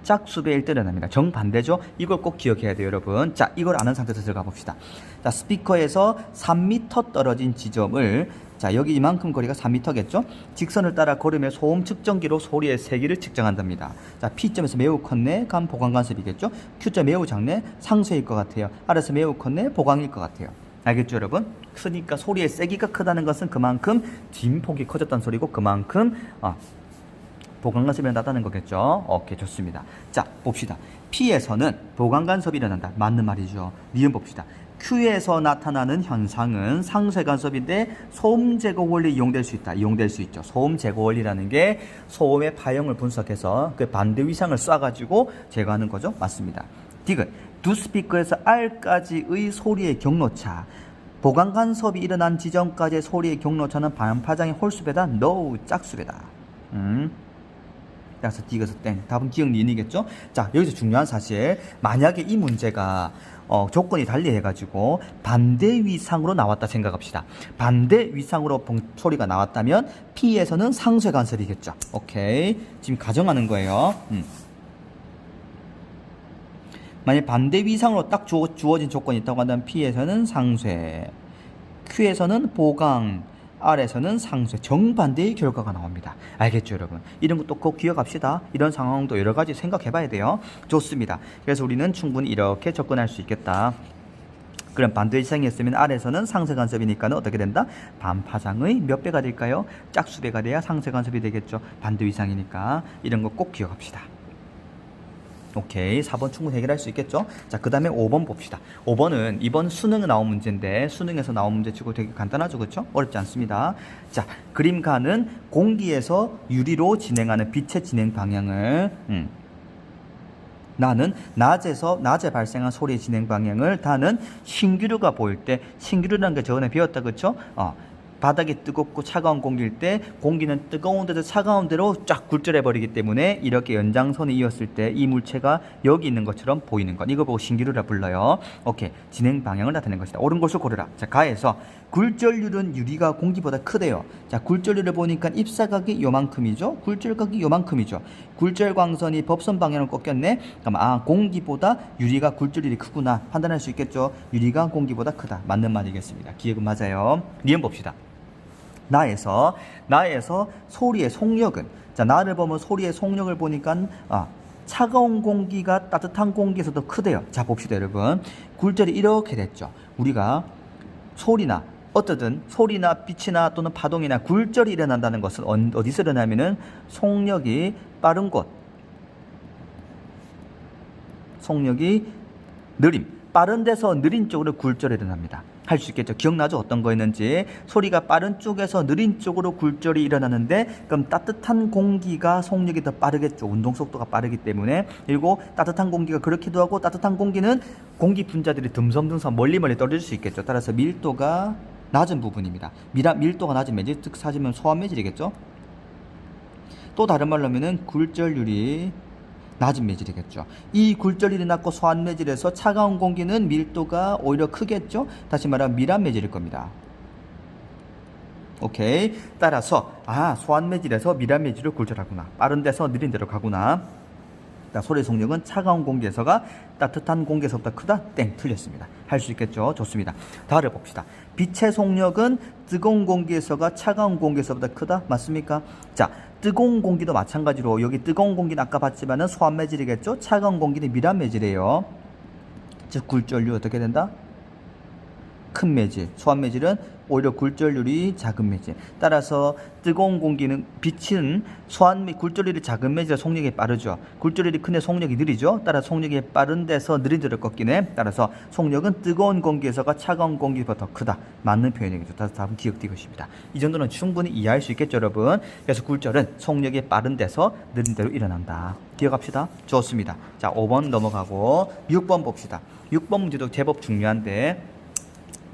짝수배일 때 일어납니다. 정반대죠. 이걸 꼭 기억해야 돼요, 여러분. 자, 이걸 아는 상태에서 들어가 봅시다. 자, 스피커에서 3m 떨어진 지점을, 자, 여기 이만큼 거리가 3m겠죠? 직선을 따라 걸으며 소음 측정기로 소리의 세기를 측정한답니다. 자, P점에서 매우 컸네, 감 보강 간섭이겠죠? Q점 매우 작네, 상쇄일 것 같아요. R에서 매우 컸네, 보강일 것 같아요. 알겠죠, 여러분? 크니까 소리의 세기가 크다는 것은 그만큼 진폭이 커졌다는 소리고, 그만큼 보강 간섭이 일어났다는 거겠죠. 오케이, 좋습니다. 자, 봅시다. P에서는 보강 간섭이 일어난다. 맞는 말이죠. 니은 봅시다. Q에서 나타나는 현상은 상쇄 간섭인데 소음 제거 원리 이용될 수 있다. 이용될 수 있죠. 소음 제거 원리라는 게 소음의 파형을 분석해서 그 반대 위상을 쏴가지고 제거하는 거죠. 맞습니다. 디귿. 두 스피커에서 R까지의 소리의 경로차. 보강 간섭이 일어난 지점까지의 소리의 경로차는 반파장의 홀수배다. No, 짝수배다. 그래서 디귿에서 땡. 답은 기억 니은이겠죠? 자, 여기서 중요한 사실. 만약에 이 문제가 조건이 달리 해가지고 반대 위상으로 나왔다 생각합시다. 반대 위상으로 소리가 나왔다면 P에서는 상쇄 간섭이겠죠. 오케이. 지금 가정하는 거예요. 만약 반대 위상으로 딱 주어진 조건이 있다고 한다면 P에서는 상쇄, Q에서는 보강, R에서는 상쇄, 정반대의 결과가 나옵니다. 알겠죠, 여러분? 이런 것도 꼭 기억합시다. 이런 상황도 여러 가지 생각해 봐야 돼요. 좋습니다. 그래서 우리는 충분히 이렇게 접근할 수 있겠다. 그럼 반대 위상이었으면 R에서는 상쇄 간섭이니까는 어떻게 된다? 반파장의 몇 배가 될까요? 짝수배가 돼야 상쇄 간섭이 되겠죠. 반대 위상이니까. 이런 거 꼭 기억합시다. 오케이, 4번 충분히 해결할 수 있겠죠? 자, 그 다음에 5번 봅시다. 5번은 이번 수능에 나온 문제인데 수능에서 나온 문제치고 되게 간단하죠, 그렇죠? 어렵지 않습니다. 자, 그림가는 공기에서 유리로 진행하는 빛의 진행 방향을 나는 낮에 발생한 소리의 진행 방향을, 다는 신기류가 보일 때, 신기류라는 게 저번에 배웠다, 그렇죠? 바닥이 뜨겁고 차가운 공기일 때 공기는 뜨거운 데서 차가운 데로 쫙 굴절해 버리기 때문에 이렇게 연장선이 이었을 때 이 물체가 여기 있는 것처럼 보이는 것, 이거 보고 신기류라 불러요. 오케이, 진행 방향을 나타낸 것이다. 옳은 것을 고르라. 자, 가에서 굴절률은 유리가 공기보다 크대요. 자, 굴절률을 보니까 입사각이 요만큼이죠. 굴절각이 요만큼이죠. 굴절광선이 법선 방향을 꺾였네. 그럼 공기보다 유리가 굴절률이 크구나 판단할 수 있겠죠. 유리가 공기보다 크다. 맞는 말이겠습니다. 기억은 맞아요. 니은 봅시다. 나에서 소리의 속력은, 자, 나를 보면 소리의 속력을 보니까 차가운 공기가 따뜻한 공기에서 더 크대요. 자, 봅시다, 여러분. 굴절이 이렇게 됐죠. 우리가 소리나 어떠든 소리나 빛이나 또는 파동이나 굴절이 일어난다는 것은 어디서 일어나면은 속력이 빠른 곳, 속력이 빠른 데서 느린 쪽으로 굴절이 일어납니다. 할 수 있겠죠. 기억나죠? 어떤 거였는지. 소리가 빠른 쪽에서 느린 쪽으로 굴절이 일어나는데, 그럼 따뜻한 공기가 속력이 더 빠르겠죠. 운동 속도가 빠르기 때문에. 그리고 따뜻한 공기가 그렇기도 하고, 따뜻한 공기는 공기 분자들이 듬성듬성 멀리 떨어질 수 있겠죠. 따라서 밀도가 낮은 부분입니다. 밀도가 낮은 매질, 즉 사지면 소환 매질이겠죠. 또 다른 말로 하면은 굴절률이 낮은 매질이겠죠. 이 굴절률이 낮고 소환 매질에서 차가운 공기는 밀도가 오히려 크겠죠. 다시 말하면 밀환 매질일 겁니다. 오케이. 따라서 소환 매질에서 밀환 매질을 굴절하구나. 빠른 데서 느린 데로 가구나. 소리의 속력은 차가운 공기에서가 따뜻한 공기에서보다 크다? 땡, 틀렸습니다. 할 수 있겠죠. 좋습니다. 다를 봅시다. 빛의 속력은 뜨거운 공기에서가 차가운 공기에서보다 크다? 맞습니까? 자, 뜨거운 공기도 마찬가지로 여기 뜨거운 공기는 아까 봤지만은 소환 매질이겠죠. 차가운 공기는 밀환 매질이에요. 즉 굴절률 어떻게 된다? 큰 매질. 소환 매질은 오히려 굴절률이 작은 매질. 따라서 뜨거운 공기는 빛은 굴절률이 작은 매질에 속력이 빠르죠. 굴절률이 큰데 속력이 느리죠. 따라서 속력이 빠른 데서 느린 데로 꺾이네. 따라서 속력은 뜨거운 공기에서가 차가운 공기보다 더 크다. 맞는 표현이겠죠. 따라서 답은 기억 디귿입니다. 이 정도는 충분히 이해할 수 있겠죠, 여러분. 그래서 굴절은 속력이 빠른 데서 느린 데로 일어난다. 기억합시다. 좋습니다. 자, 5번 넘어가고 6번 봅시다. 6번 문제도 제법 중요한데,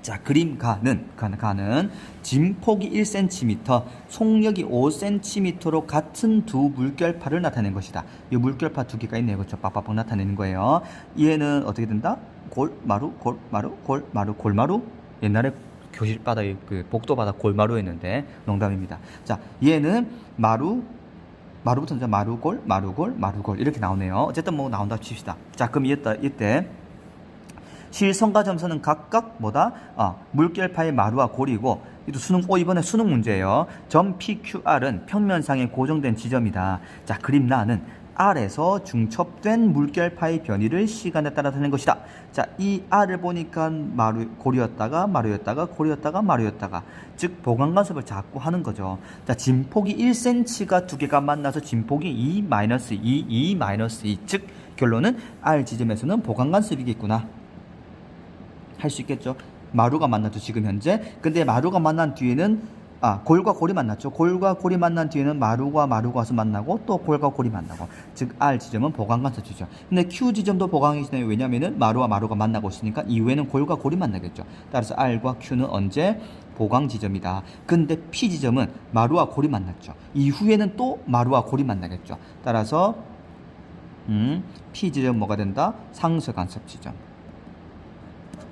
자, 그림가는 진폭이 1cm, 속력이 5cm로 같은 두 물결파를 나타낸 것이다. 이 물결파 두 개가 있네요. 그렇죠? 빡빡빡 나타내는 거예요. 얘는 어떻게 된다? 골마루? 옛날에 교실 바닥에 복도 바닥 골마루였는데 농담입니다. 자, 얘는 마루, 마루부터 이제 마루골, 마루골, 마루골 이렇게 나오네요. 어쨌든 뭐 나온다 칩시다. 자, 그럼 이때 실선과 점선은 각각 뭐다? 물결파의 마루와 골이고, 이번에 수능 문제예요. 점 PQR은 평면상에 고정된 지점이다. 자, 그림 나는 R에서 중첩된 물결파의 변이를 시간에 따라 하는 것이다. 자, 이 R을 보니까 골이었다가 마루였다가 골이었다가 마루였다가, 즉 보강간섭을 자꾸 하는 거죠. 자, 진폭이 1cm가 두 개가 만나서 진폭이 2-2, 즉 결론은 R 지점에서는 보강간섭이겠구나 할 수 있겠죠. 마루가 만났죠, 지금 현재. 근데 마루가 만난 뒤에는 골과 골이 만났죠. 골과 골이 만난 뒤에는 마루가 와서 만나고, 또 골과 골이 만나고, 즉 R 지점은 보강간섭이죠. 근데 Q 지점도 보강이시네요. 왜냐면은 마루가 만나고 있으니까 이후에는 골과 골이 만나겠죠. 따라서 R과 Q는 언제 보강 지점이다. 근데 P 지점은 마루와 골이 만났죠. 이후에는 또 마루와 골이 만나겠죠. 따라서 P 지점 뭐가 된다? 상쇄간섭 지점.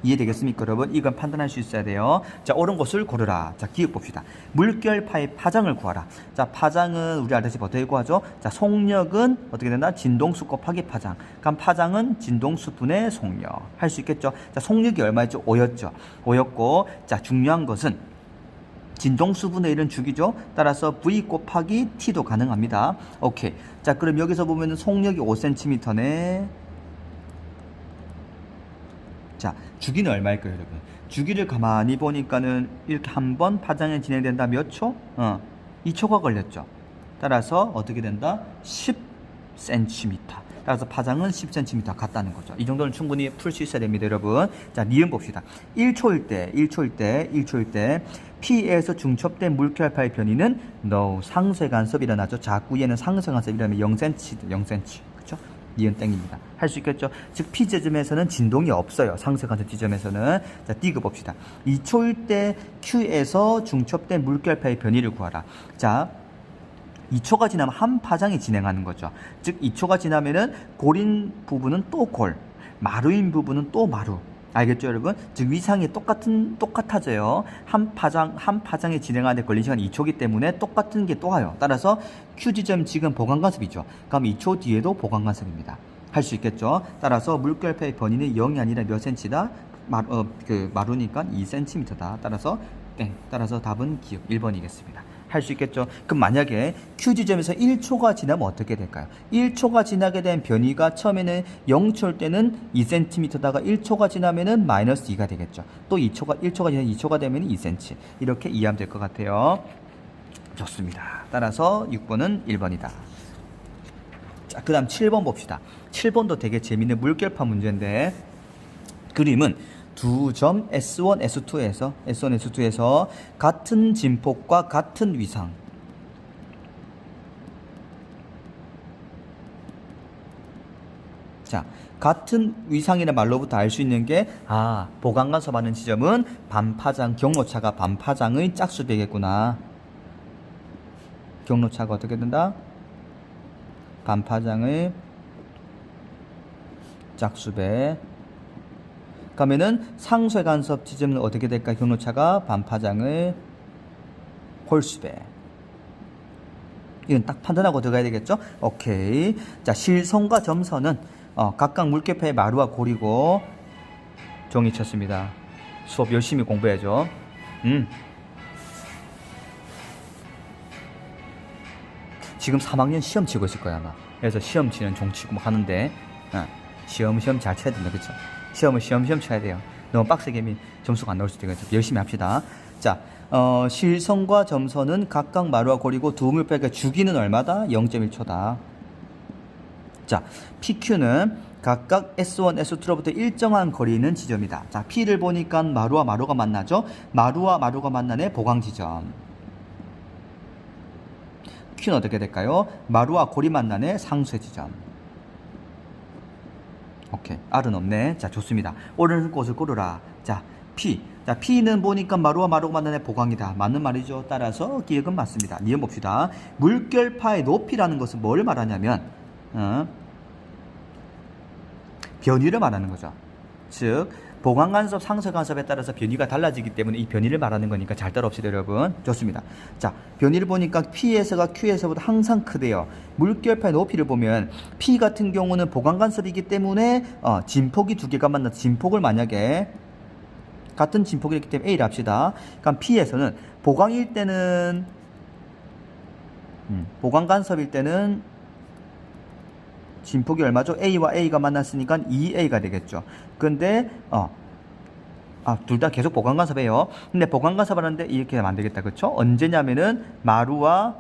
이해되겠습니까, 여러분? 이건 판단할 수 있어야 돼요. 자, 옳은 곳을 고르라. 자, 기억 봅시다. 물결파의 파장을 구하라. 자, 파장은 우리 알다시피 어떻게 구하죠? 자, 속력은 어떻게 된다? 진동수 곱하기 파장. 그럼 파장은 진동수 분의 속력. 할 수 있겠죠? 자, 속력이 얼마였죠? 5였죠. 5였고, 자, 중요한 것은 진동수 분의 1은 주기죠. 따라서 V 곱하기 T도 가능합니다. 오케이. 자, 그럼 여기서 보면은 속력이 5cm네. 자, 주기는 얼마일까요, 여러분? 주기를 가만히 보니까는 이렇게 한번 파장이 진행된다. 몇 초? 2초가 걸렸죠. 따라서 어떻게 된다? 10cm. 따라서 파장은 10cm 같다는 거죠. 이 정도는 충분히 풀 수 있어야 됩니다, 여러분. 자, 니은 봅시다. 1초일 때 P에서 중첩된 물결파의 변이는 상쇄간섭이 일어나죠. 자꾸 얘는 상쇄간섭이 일어나면 0cm. 그렇죠? 니은 땡입니다. 할 수 있겠죠? 즉 P 지점에서는 진동이 없어요. 상쇄간섭 지점에서는. 자, 디귿 봅시다. 2초일 때 Q에서 중첩된 물결파의 변이를 구하라. 자, 2초가 지나면 한 파장이 진행하는 거죠. 즉 2초가 지나면은 골인 부분은 또 골, 마루인 부분은 또 마루. 알겠죠, 여러분? 즉 위상이 똑같아져요. 한 파장이 진행하는데 걸린 시간이 2초기 때문에 똑같은 게 또 와요. 따라서 Q 지점 지금 보강간섭이죠. 그럼 2초 뒤에도 보강간섭입니다. 할 수 있겠죠? 따라서 물결파의 변이는 0이 아니라 몇 cm다? 마루니까 2cm다. 따라서 답은 기억 1번이겠습니다. 할 수 있겠죠? 그럼 만약에 Q 지점에서 1초가 지나면 어떻게 될까요? 1초가 지나게 된 변이가 처음에는 0초일 때는 2cm다가 1초가 지나면은 마이너스 2가 되겠죠. 또 1초가 지나면 2초가 되면 2cm. 이렇게 이해하면 될 것 같아요. 좋습니다. 따라서 6번은 1번이다. 자, 그 다음 7번 봅시다. 7번도 되게 재밌는 물결파 문제인데, 그림은 두 점 S1, S2에서 같은 진폭과 같은 위상, 자, 같은 위상이라는 말로부터 알 수 있는 게, 보강간섭 하는 지점은 반파장, 경로차가 반파장의 짝수배겠구나. 경로차가 어떻게 된다? 반파장의 짝수배. 그러면은 상쇄간섭 지점은 어떻게 될까? 경로차가 반파장의 홀수배. 이건 딱 판단하고 들어가야 되겠죠? 오케이. 자, 실선과 점선은 각각 물결파의 마루와 골이고, 종이 쳤습니다. 수업 열심히 공부해야죠. 지금 3학년 시험 치고 있을 거야, 아마. 그래서 시험 치는 종 치고 막 하는데, 시험 잘 쳐야 된다, 그쵸? 시험을 시험 쳐야 돼요. 너무 빡세게 하면 점수가 안 나올 수도 있어요. 열심히 합시다. 자, 실선과 점선은 각각 마루와 골이고, 두 물결의 주기는 얼마다? 0.1초다. 자, PQ는 각각 S1, S2로부터 일정한 거리에 있는 지점이다. 자, P를 보니까 마루와 마루가 만나죠? 마루와 마루가 만나네, 보강 지점. Q는 어떻게 될까요? 마루와 골이 만나네, 상쇄 지점. 오케이. R은 없네. 자, 좋습니다. 옳은 곳을 고르라. 자, P. 자, P는 보니까 마루와 마루가 만나네, 보강이다. 맞는 말이죠. 따라서 기억은 맞습니다. 니은 봅시다. 물결파의 높이라는 것은 뭘 말하냐면, 변위를 말하는 거죠. 즉, 보강간섭, 상쇄간섭에 따라서 변이가 달라지기 때문에 이 변이를 말하는 거니까 잘 따라옵시다 여러분. 좋습니다. 자, 변이를 보니까 P에서가 Q에서보다 항상 크대요. 물결파의 높이를 보면 P 같은 경우는 보강간섭이기 때문에 진폭이 두 개가 만나서 진폭을 만약에 같은 진폭이기 때문에 A를 합시다. 그럼 P에서는 보강일 때는 보강간섭일 때는 진폭이 얼마죠? A와 A가 만났으니까 2A가 되겠죠. 근데 둘 다 계속 보강간섭이에요. 근데 보강간섭 하는데 이렇게 하면 안 되겠다. 그쵸? 언제냐면은 마루가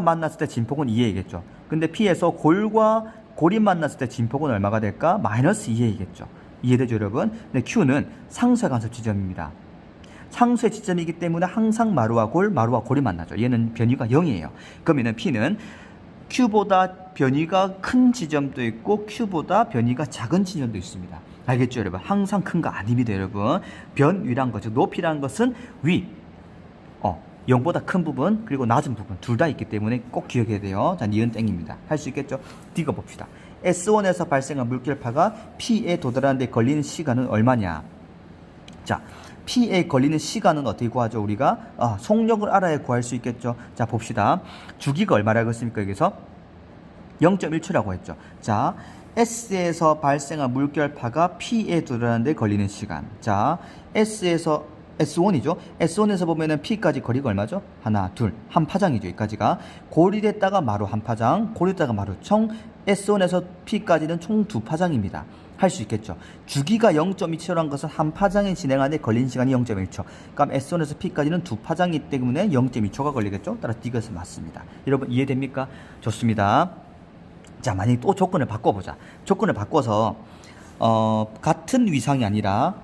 만났을 때 진폭은 2A겠죠. 근데 P에서 골과 골이 만났을 때 진폭은 얼마가 될까? 마이너스 2A겠죠. 이해되죠 여러분? 근데 Q는 상쇄간섭 지점입니다. 상쇄 지점이기 때문에 항상 마루와 골이 만나죠. 얘는 변이가 0이에요. 그러면은 P는 Q보다 변이가 큰 지점도 있고 Q보다 변이가 작은 지점도 있습니다. 알겠죠 여러분? 항상 큰 거 아닙니다 여러분. 변위란 거죠. 높이라는 것은 위 0보다 큰 부분 그리고 낮은 부분 둘 다 있기 때문에 꼭 기억해야 돼요. 자, 니은 땡입니다. 할 수 있겠죠? D가 봅시다. S1에서 발생한 물결파가 P에 도달하는 데 걸리는 시간은 얼마냐? 자, P에 걸리는 시간은 어떻게 구하죠? 우리가 속력을 알아야 구할 수 있겠죠. 자, 봅시다. 주기가 얼마라고 했습니까? 여기서 0.1초라고 했죠. 자, S에서 발생한 물결파가 P에 도달하는 데 걸리는 시간. 자, S1이죠. S1에서 보면은 P까지 거리가 얼마죠? 하나, 둘, 한 파장이죠. 여기까지가. 골이 됐다가 마루 한 파장, 골이 됐다가 마루 총 S1에서 P까지는 총 두 파장입니다. 할 수 있겠죠. 주기가 0.2초라는 것은 한 파장이 진행하는데 걸린 시간이 0.1초. 그럼 S1에서 P까지는 두 파장이기 때문에 0.2초가 걸리겠죠. 따라 D가 맞습니다. 여러분 이해됩니까? 좋습니다. 자, 만약에 또 조건을 바꿔보자. 조건을 바꿔서 같은 위상이 아니라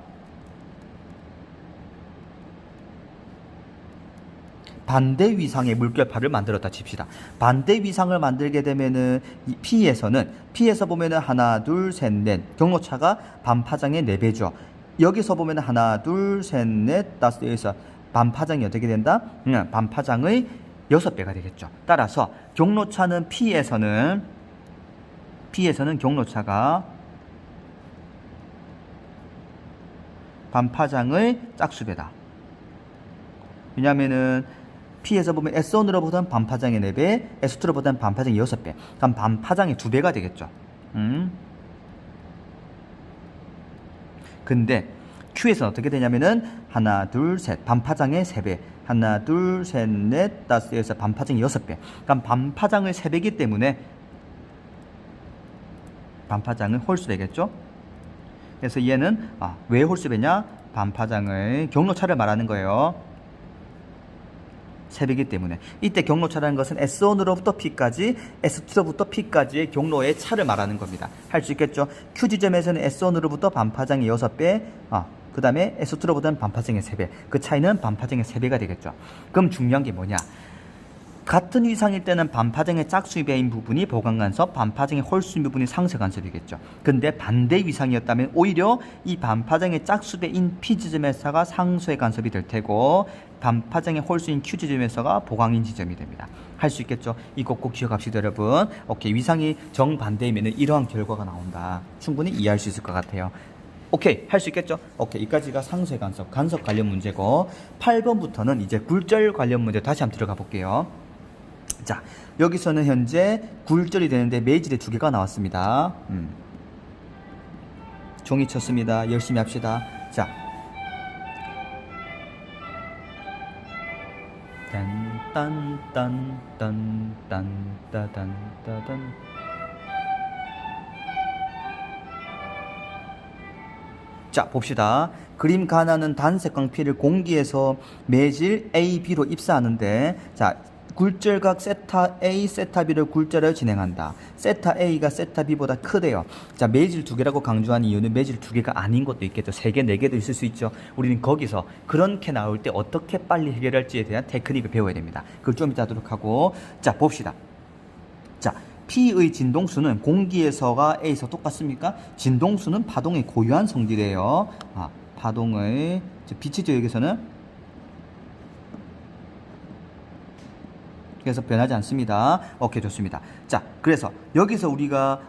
반대 위상의 물결파를 만들었다 칩시다. 반대 위상을 만들게 되면은 P에서 보면은 하나, 둘, 셋, 넷 경로차가 반파장의 4배죠. 여기서 보면은 하나, 둘, 셋, 넷, 다섯, 여기서 반파장이 어떻게 된다? 반파장의 6배가 되겠죠. 따라서 경로차는 P에서는 경로차가 반파장의 짝수배다. 왜냐면은 P에서 보면 S1으로보다는 반파장의 4배, S2로보다는 반파장의 6배. 그럼 반파장의 2배가 되겠죠. 근데 Q에서는 어떻게 되냐면은 하나, 둘, 셋, 반파장의 3배. 하나, 둘, 셋, 넷, 다섯, 여섯, 반파장의 6배. 그럼 반파장의 3배이기 때문에 반파장은 홀수배겠죠. 그래서 얘는 왜 홀수배냐? 반파장의 경로차를 말하는 거예요. 3배이기 때문에. 이때 경로차라는 것은 S1으로부터 P까지, S2로부터 P까지의 경로의 차를 말하는 겁니다. 할 수 있겠죠? Q지점에서는 S1으로부터 반파장의 6배, 그 다음에 S2로부터는 반파장의 3배. 그 차이는 반파장의 3배가 되겠죠. 그럼 중요한 게 뭐냐? 같은 위상일 때는 반파장의 짝수배인 부분이 보강간섭, 반파장의 홀수인 부분이 상쇄간섭이겠죠. 근데 반대 위상이었다면 오히려 이 반파장의 짝수배인 P지점에서가 상쇄간섭이 될 테고 반파장의 홀수인 Q지점에서가 보강인 지점이 됩니다. 할 수 있겠죠? 이거 꼭 기억합시다 여러분. 오케이, 위상이 정반대이면 이러한 결과가 나온다. 충분히 이해할 수 있을 것 같아요. 오케이, 할 수 있겠죠? 오케이, 여기까지가 상쇄간섭, 간섭 관련 문제고 8번부터는 이제 굴절 관련 문제 다시 한번 들어가 볼게요. 자, 여기서는 현재 굴절이 되는데 매질의 2개가 나왔습니다. 종이 쳤습니다. 열심히 합시다. 자, 딴딴딴딴딴딴딴딴. 자, 봅시다. 그림 가나는 단색 광피를 공기에서 매질 A, B로 입사하는데, 자, 굴절각 세타 A, 세타 B를 굴절을 진행한다. 세타 A가 세타 B보다 크대요. 자, 매질 2개라고 강조한 이유는 매질 2개가 아닌 것도 있겠죠. 3개, 4개도 있을 수 있죠. 우리는 거기서 그렇게 나올 때 어떻게 빨리 해결할지에 대한 테크닉을 배워야 됩니다. 그걸 좀 이따 하도록 하고, 자, 봅시다. 자, P의 진동수는 공기에서가 A에서 똑같습니까? 진동수는 파동의 고유한 성질이에요. 파동의 빛이죠. 여기서는 그래서 변하지 않습니다. 오케이, 좋습니다. 자, 그래서 여기서 우리가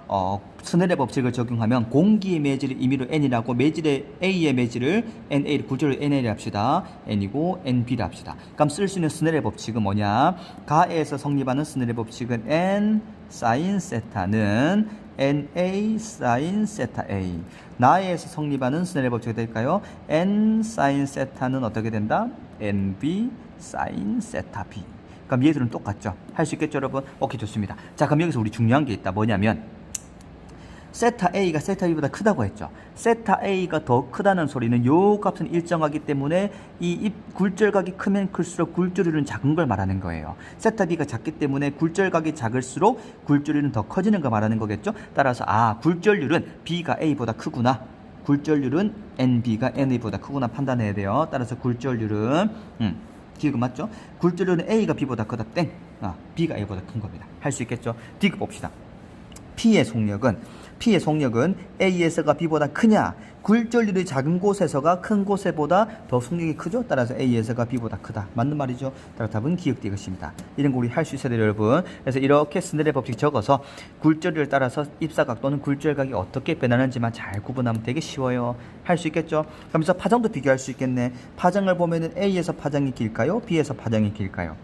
스넬의 법칙을 적용하면 공기의 매질을 임의로 n이라고 매질의 A의 매질을 NA를 굴절을 NA를 합시다. n이고 NB를 합시다. 그럼 쓸 수 있는 스넬의 법칙은 뭐냐? 가에서 성립하는 스넬의 법칙은 n sin 세타는 NA sin 세타 A. 나에서 성립하는 스넬의 법칙이 될까요? n sin 세타는 어떻게 된다? NB sin 세타 B. 그럼 얘들은 똑같죠? 할 수 있겠죠, 여러분? 오케이, 좋습니다. 자, 그럼 여기서 우리 중요한 게 있다. 뭐냐면 세타 A가 세타 B보다 크다고 했죠. 세타 A가 더 크다는 소리는 요 값은 일정하기 때문에 이 굴절각이 크면 클수록 굴절률은 작은 걸 말하는 거예요. 세타 B가 작기 때문에 굴절각이 작을수록 굴절률은 더 커지는 걸 말하는 거겠죠. 따라서 굴절률은 B가 A보다 크구나. 굴절률은 NB가 NA보다 크구나 판단해야 돼요. 따라서 굴절률은 D가 맞죠? 굴절률은 A가 B보다 크다. 땡. B가 A보다 큰 겁니다. 할 수 있겠죠? D 봅시다. P의 속력은 A에서가 B보다 크냐? 굴절률이 작은 곳에서가 큰 곳에보다 더 속력이 크죠? 따라서 A에서가 B보다 크다. 맞는 말이죠? 따라서 답은 기억 되겠습니다. 이런 거 우리 할 수 있어야 돼요, 여러분. 그래서 이렇게 스넬의 법칙 적어서 굴절률을 따라서 입사각 또는 굴절각이 어떻게 변하는지만 잘 구분하면 되게 쉬워요. 할 수 있겠죠? 그러면서 파장도 비교할 수 있겠네. 파장을 보면은 A에서 파장이 길까요? B에서 파장이 길까요?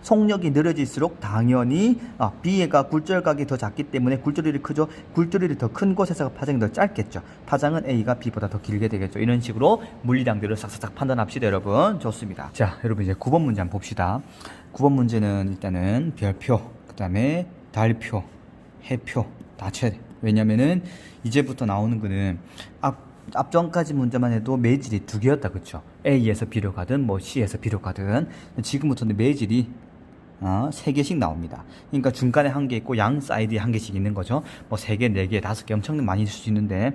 속력이 느려질수록 당연히 B가 굴절각이 더 작기 때문에 굴절률이 크죠. 굴절률이 더 큰 곳에서 파장이 더 짧겠죠. 파장은 A가 B보다 더 길게 되겠죠. 이런 식으로 물리량들을 싹싹싹 판단합시다, 여러분. 좋습니다. 자, 여러분 이제 9번 문제 한번 봅시다. 9번 문제는 일단은 별표, 그 다음에 달표, 해표 다 쳐야 돼. 왜냐면은 이제부터 나오는 거는 앞전까지 문제만 해도 매질이 두 개였다, 그쵸? A에서 B로 가든 뭐 C에서 B로 가든 지금부터는 매질이 3개씩 나옵니다. 그러니까 중간에 한 개 있고 양 사이드에 한 개씩 있는 거죠. 뭐 3개, 4개, 5개 엄청 많이 있을 수 있는데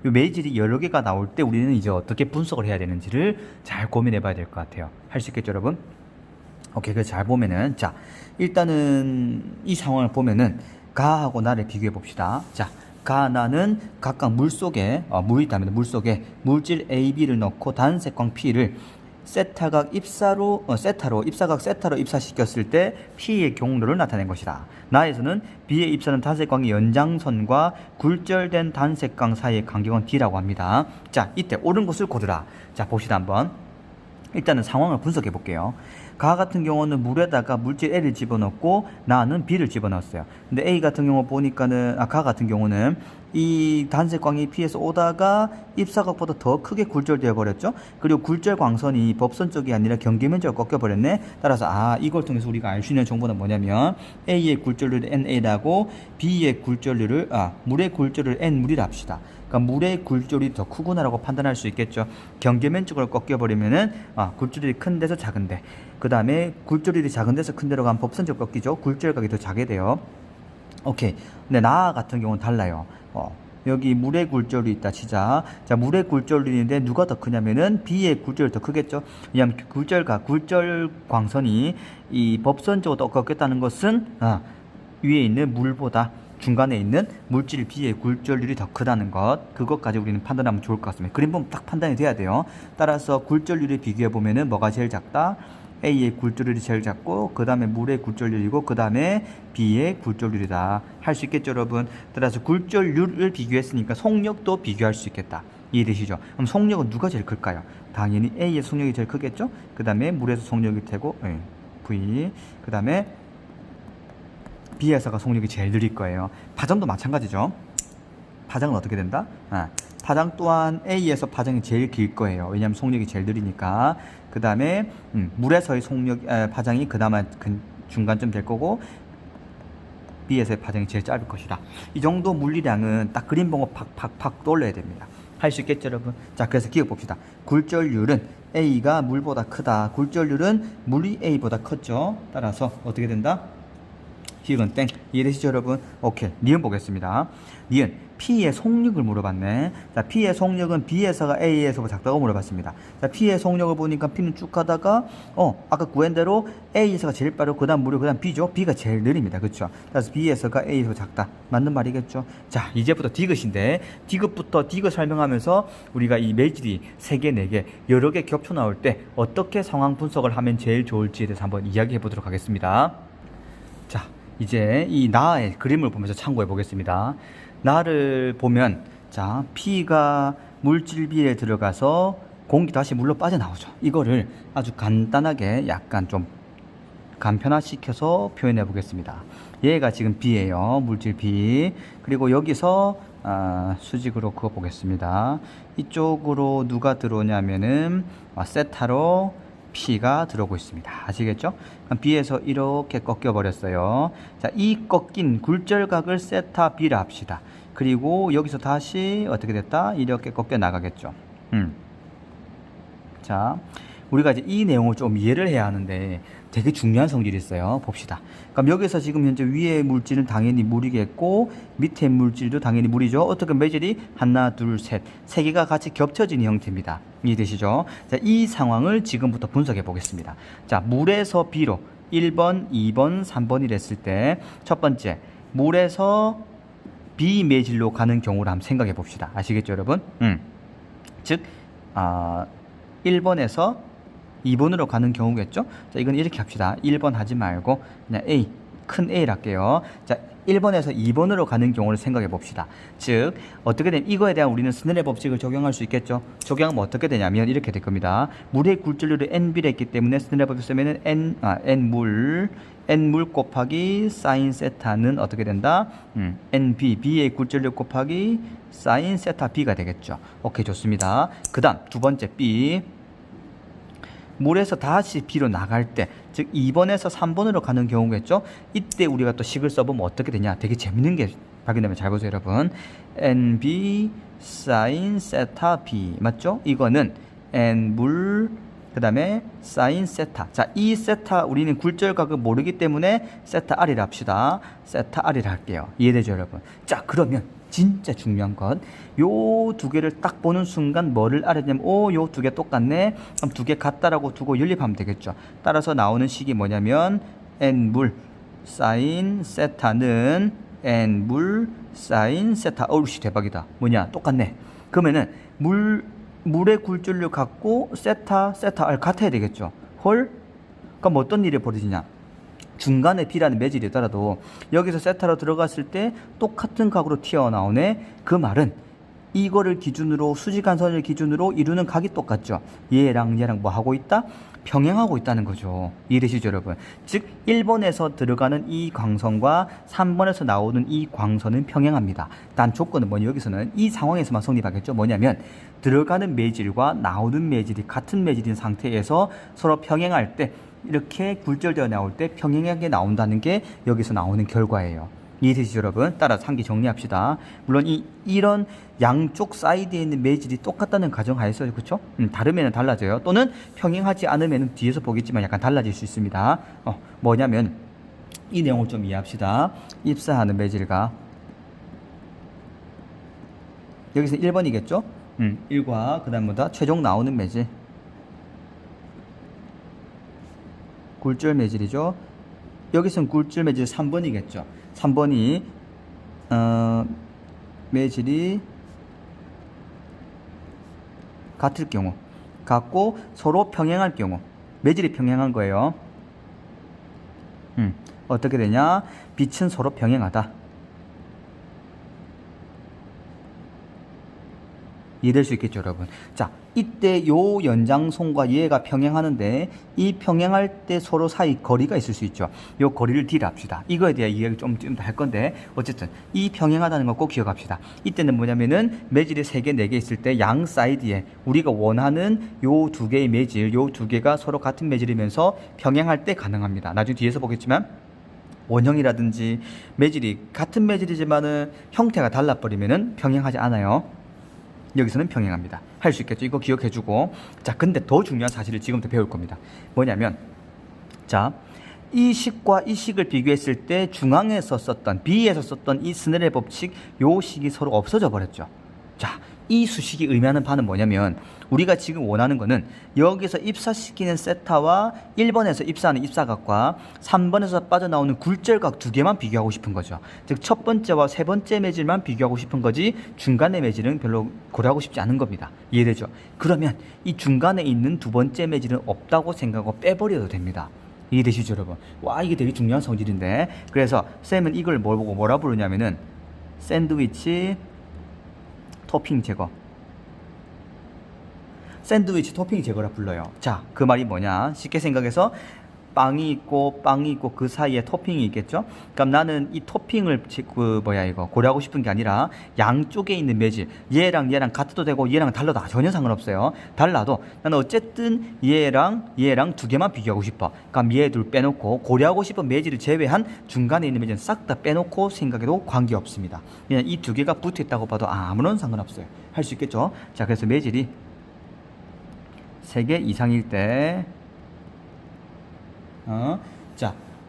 이 매질이 여러 개가 나올 때 우리는 이제 어떻게 분석을 해야 되는지를 잘 고민해 봐야 될 것 같아요. 할 수 있겠죠, 여러분? 오케이, 그래서 잘 보면은 자, 일단은 이 상황을 보면은 가하고 나를 비교해 봅시다. 자, 가, 나는 각각 물속에 물이 있다면 물속에 물질 A, B를 넣고 단색광 P를 세타각 입사로 입사각 세타로 입사시켰을 때 P의 경로를 나타낸 것이다. 나에서는 B의 입사는 단색광의 연장선과 굴절된 단색광 사이의 간격은 D라고 합니다. 자, 이때 옳은 것을 고르라. 자, 봅시다 한번. 일단은 상황을 분석해 볼게요. 가 같은 경우는 물에다가 물질 A를 집어넣고 나는 B를 집어넣었어요. 근데 A 같은 경우 보니까는 가 같은 경우는 이 단색광이 P에서 오다가 입사각보다 더 크게 굴절되어 버렸죠. 그리고 굴절 광선이 법선 쪽이 아니라 경계면적으로 꺾여 버렸네. 따라서 이걸 통해서 우리가 알 수 있는 정보는 뭐냐면 A의 굴절률을 NA라고 B의 굴절률을 물의 굴절률을 N물이라 합시다. 그러니까 물의 굴절이 더 크구나라고 판단할 수 있겠죠. 경계면적으로 꺾여버리면은 굴절이 큰 데서 작은데, 그 다음에 굴절이 작은 데서 큰 데로 가면 법선적으로 꺾이죠. 굴절각이 더 작게 돼요. 오케이. 근데 나 같은 경우는 달라요. 여기 물의 굴절이 있다 치자. 자, 물의 굴절률인데 누가 더 크냐면은 B의 굴절이 더 크겠죠. 왜냐하면 굴절 광선이 이 법선적으로 꺾였다는 것은 위에 있는 물보다 중간에 있는 물질 B의 굴절률이 더 크다는 것, 그것까지 우리는 판단하면 좋을 것 같습니다. 그림 보면 딱 판단이 돼야 돼요. 따라서 굴절률을 비교해 보면은 뭐가 제일 작다? A의 굴절률이 제일 작고, 그 다음에 물의 굴절률이고, 그 다음에 B의 굴절률이다. 할 수 있겠죠, 여러분? 따라서 굴절률을 비교했으니까 속력도 비교할 수 있겠다. 이해되시죠? 그럼 속력은 누가 제일 클까요? 당연히 A의 속력이 제일 크겠죠? 그 다음에 물에서 속력이 되고, V, 그 다음에 B에서가 속력이 제일 느릴 거예요. 파장도 마찬가지죠. 파장은 어떻게 된다? 파장 또한 A에서 파장이 제일 길 거예요. 왜냐하면 속력이 제일 느리니까. 그 다음에 물에서의 파장이 그나마 중간쯤 될 거고, B에서의 파장이 제일 짧을 것이다. 이 정도 물리량은 딱 그림 보고 팍팍팍 떠올려야 됩니다. 할 수 있겠죠, 여러분? 자, 그래서 기억 봅시다. 굴절률은 A가 물보다 크다. 굴절률은 물이 A보다 컸죠. 따라서 어떻게 된다? 희은 땡. 이해되시죠 여러분? 오케이. 니은 보겠습니다. 니은 P의 속력을 물어봤네. 자, P의 속력은 B에서가 A에서 작다고 물어봤습니다. 자, P의 속력을 보니까 P는 쭉 가다가 아까 구한 대로 A에서가 제일 빠르고 그 다음 무료 그 다음 B죠. B가 제일 느립니다. 그쵸? 그래서 B에서가 A에서 작다. 맞는 말이겠죠? 자, 이제부터 디귿인데 디귿부터 디귿 설명하면서 우리가 이 매질이 3개, 4개 여러 개 겹쳐 나올 때 어떻게 상황 분석을 하면 제일 좋을지에 대해서 한번 이야기해 보도록 하겠습니다. 자, 이제 이 나의 그림을 보면서 참고해 보겠습니다. 나를 보면 자, P가 물질 B에 들어가서 공기 다시 물로 빠져나오죠. 이거를 아주 간단하게 약간 좀 간편화시켜서 표현해 보겠습니다. 얘가 지금 B예요. 물질 B. 그리고 여기서 수직으로 그어 보겠습니다. 이쪽으로 누가 들어오냐면은 세타로 P가 들어오고 있습니다. 아시겠죠? 그럼 B에서 이렇게 꺾여 버렸어요. 자, 이 꺾인 굴절각을 세타 B라 합시다. 그리고 여기서 다시 어떻게 됐다? 이렇게 꺾여 나가겠죠. 자, 우리가 이제 이 내용을 좀 이해를 해야 하는데 되게 중요한 성질이 있어요. 봅시다. 그럼 여기서 지금 현재 위에 물질은 당연히 물이겠고 밑에 물질도 당연히 물이죠. 어떻게 매질이 하나, 둘, 셋, 세 개가 같이 겹쳐진 형태입니다. 이해되시죠? 자, 이 상황을 지금부터 분석해 보겠습니다. 자, 물에서 B로 1번, 2번, 3번이 됐을 때 첫 번째, 물에서 B 매질로 가는 경우를 한번 생각해 봅시다. 아시겠죠, 여러분? 즉, 1번에서 2번으로 가는 경우겠죠? 자, 이건 이렇게 합시다. 1번 하지 말고 그냥 A, 큰 A를 할게요. 자, 1번에서 2번으로 가는 경우를 생각해 봅시다. 즉, 어떻게 되면 이거에 대한 우리는 스넬의 법칙을 적용할 수 있겠죠? 적용하면 어떻게 되냐면 이렇게 될 겁니다. 물의 굴절률을 NB를 했기 때문에 스넬의 법칙 쓰면은 N물 곱하기 사인 세타는 어떻게 된다? NB, B의 굴절률 곱하기 사인 세타 B가 되겠죠. 오케이, 좋습니다. 그 다음 두 번째 B. 물에서 다시 B로 나갈 때, 즉 2번에서 3번으로 가는 경우겠죠. 이때 우리가 또 식을 써보면 어떻게 되냐. 되게 재밌는 게 발견되면 잘 보세요 여러분. NB 사인 세타 B 맞죠? 이거는 N물 그 다음에 사인 세타. 자, 이 세타 우리는 굴절각을 모르기 때문에 세타 R이라 합시다. 세타 R이라 할게요. 이해되죠 여러분? 자, 그러면 진짜 중요한 건 요 두 개를 딱 보는 순간 뭐를 알았냐면 요 두 개 똑같네. 그럼 두 개 같다라고 두고 연립하면 되겠죠. 따라서 나오는 식이 뭐냐면 N물 사인 세타는 N물 사인 세타. 어우씨 대박이다. 뭐냐 똑같네. 그러면은 물의 굴절률 같고 세타 R 같아야 되겠죠. 헐? 그럼 어떤 일이 벌어지냐? 중간에 B라는 매질이더라도 여기서 세타로 들어갔을 때 똑같은 각으로 튀어나오네. 그 말은 이거를 기준으로 수직한선을 기준으로 이루는 각이 똑같죠. 얘랑 얘랑 뭐 하고 있다? 평행하고 있다는 거죠. 이해되시죠 여러분? 즉 1번에서 들어가는 이 광선과 3번에서 나오는 이 광선은 평행합니다. 단 조건은 뭐냐, 여기서는 이 상황에서만 성립하겠죠. 뭐냐면 들어가는 매질과 나오는 매질이 같은 매질인 상태에서 서로 평행할 때 이렇게 굴절되어 나올 때 평행하게 나온다는 게 여기서 나오는 결과예요. 이해되시죠 여러분? 따라서 한 개 정리합시다. 물론 이런 양쪽 사이드에 있는 매질이 똑같다는 가정하에서 그렇죠? 다르면 달라져요. 또는 평행하지 않으면 뒤에서 보겠지만 약간 달라질 수 있습니다. 뭐냐면 이 내용을 좀 이해합시다. 입사하는 매질과 여기서 1번이겠죠? 1과 그 다음 뭐다? 최종 나오는 매질 굴절 매질이죠. 여기서는 굴절 매질 3번이겠죠. 3번이 매질이 같을 경우, 같고 서로 평행할 경우, 매질이 평행한 거예요. 어떻게 되냐? 빛은 서로 평행하다. 이해될 수 있겠죠 여러분? 자, 이때 요 연장선과 얘가 평행하는데 이 평행할 때 서로 사이 거리가 있을 수 있죠. 요 거리를 D라 합시다. 이거에 대한 이야기 좀 더 할 건데 어쨌든 이 평행하다는 거 꼭 기억합시다. 이때는 뭐냐면은 매질이 3개, 4개 있을 때 양 사이드에 우리가 원하는 요 두 개의 매질, 요 두 개가 서로 같은 매질이면서 평행할 때 가능합니다. 나중에 뒤에서 보겠지만 원형이라든지 매질이 같은 매질이지만은 형태가 달라버리면은 평행하지 않아요. 여기서는 평행합니다. 할 수 있겠죠. 이거 기억해주고. 자, 근데 더 중요한 사실을 지금부터 배울 겁니다. 뭐냐면, 자, 이 식과 이 식을 비교했을 때 중앙에서 썼던 B에서 썼던 이 스넬의 법칙 요 식이 서로 없어져 버렸죠. 자, 이 수식이 의미하는 바는 뭐냐면 우리가 지금 원하는 거는 여기서 입사시키는 세타와 1번에서 입사하는 입사각과 3번에서 빠져나오는 굴절각 두 개만 비교하고 싶은 거죠. 즉 첫 번째와 세 번째 매질만 비교하고 싶은 거지 중간의 매질은 별로 고려하고 싶지 않은 겁니다. 이해되죠? 그러면 이 중간에 있는 두 번째 매질은 없다고 생각하고 빼버려도 됩니다. 이해되시죠 여러분? 와, 이게 되게 중요한 성질인데, 그래서 쌤은 이걸 뭘 보고 뭐라 부르냐면은 샌드위치 토핑 제거, 샌드위치 토핑 제거라 불러요. 자, 그 말이 뭐냐? 쉽게 생각해서 빵이 있고 그 사이에 토핑이 있겠죠? 그럼 나는 이 토핑을 고려하고 싶은 게 아니라 양쪽에 있는 매질, 얘랑 같아도 되고 얘랑 달라도 전혀 상관없어요. 달라도 나는 어쨌든 얘랑 두 개만 비교하고 싶어. 그럼 얘 둘 빼놓고 고려하고 싶은 매질을 제외한 중간에 있는 매질은 싹 다 빼놓고 생각해도 관계없습니다. 그냥 이 두 개가 붙어 있다고 봐도 아무런 상관없어요. 할 수 있겠죠? 자, 그래서 매질이 3개 이상일 때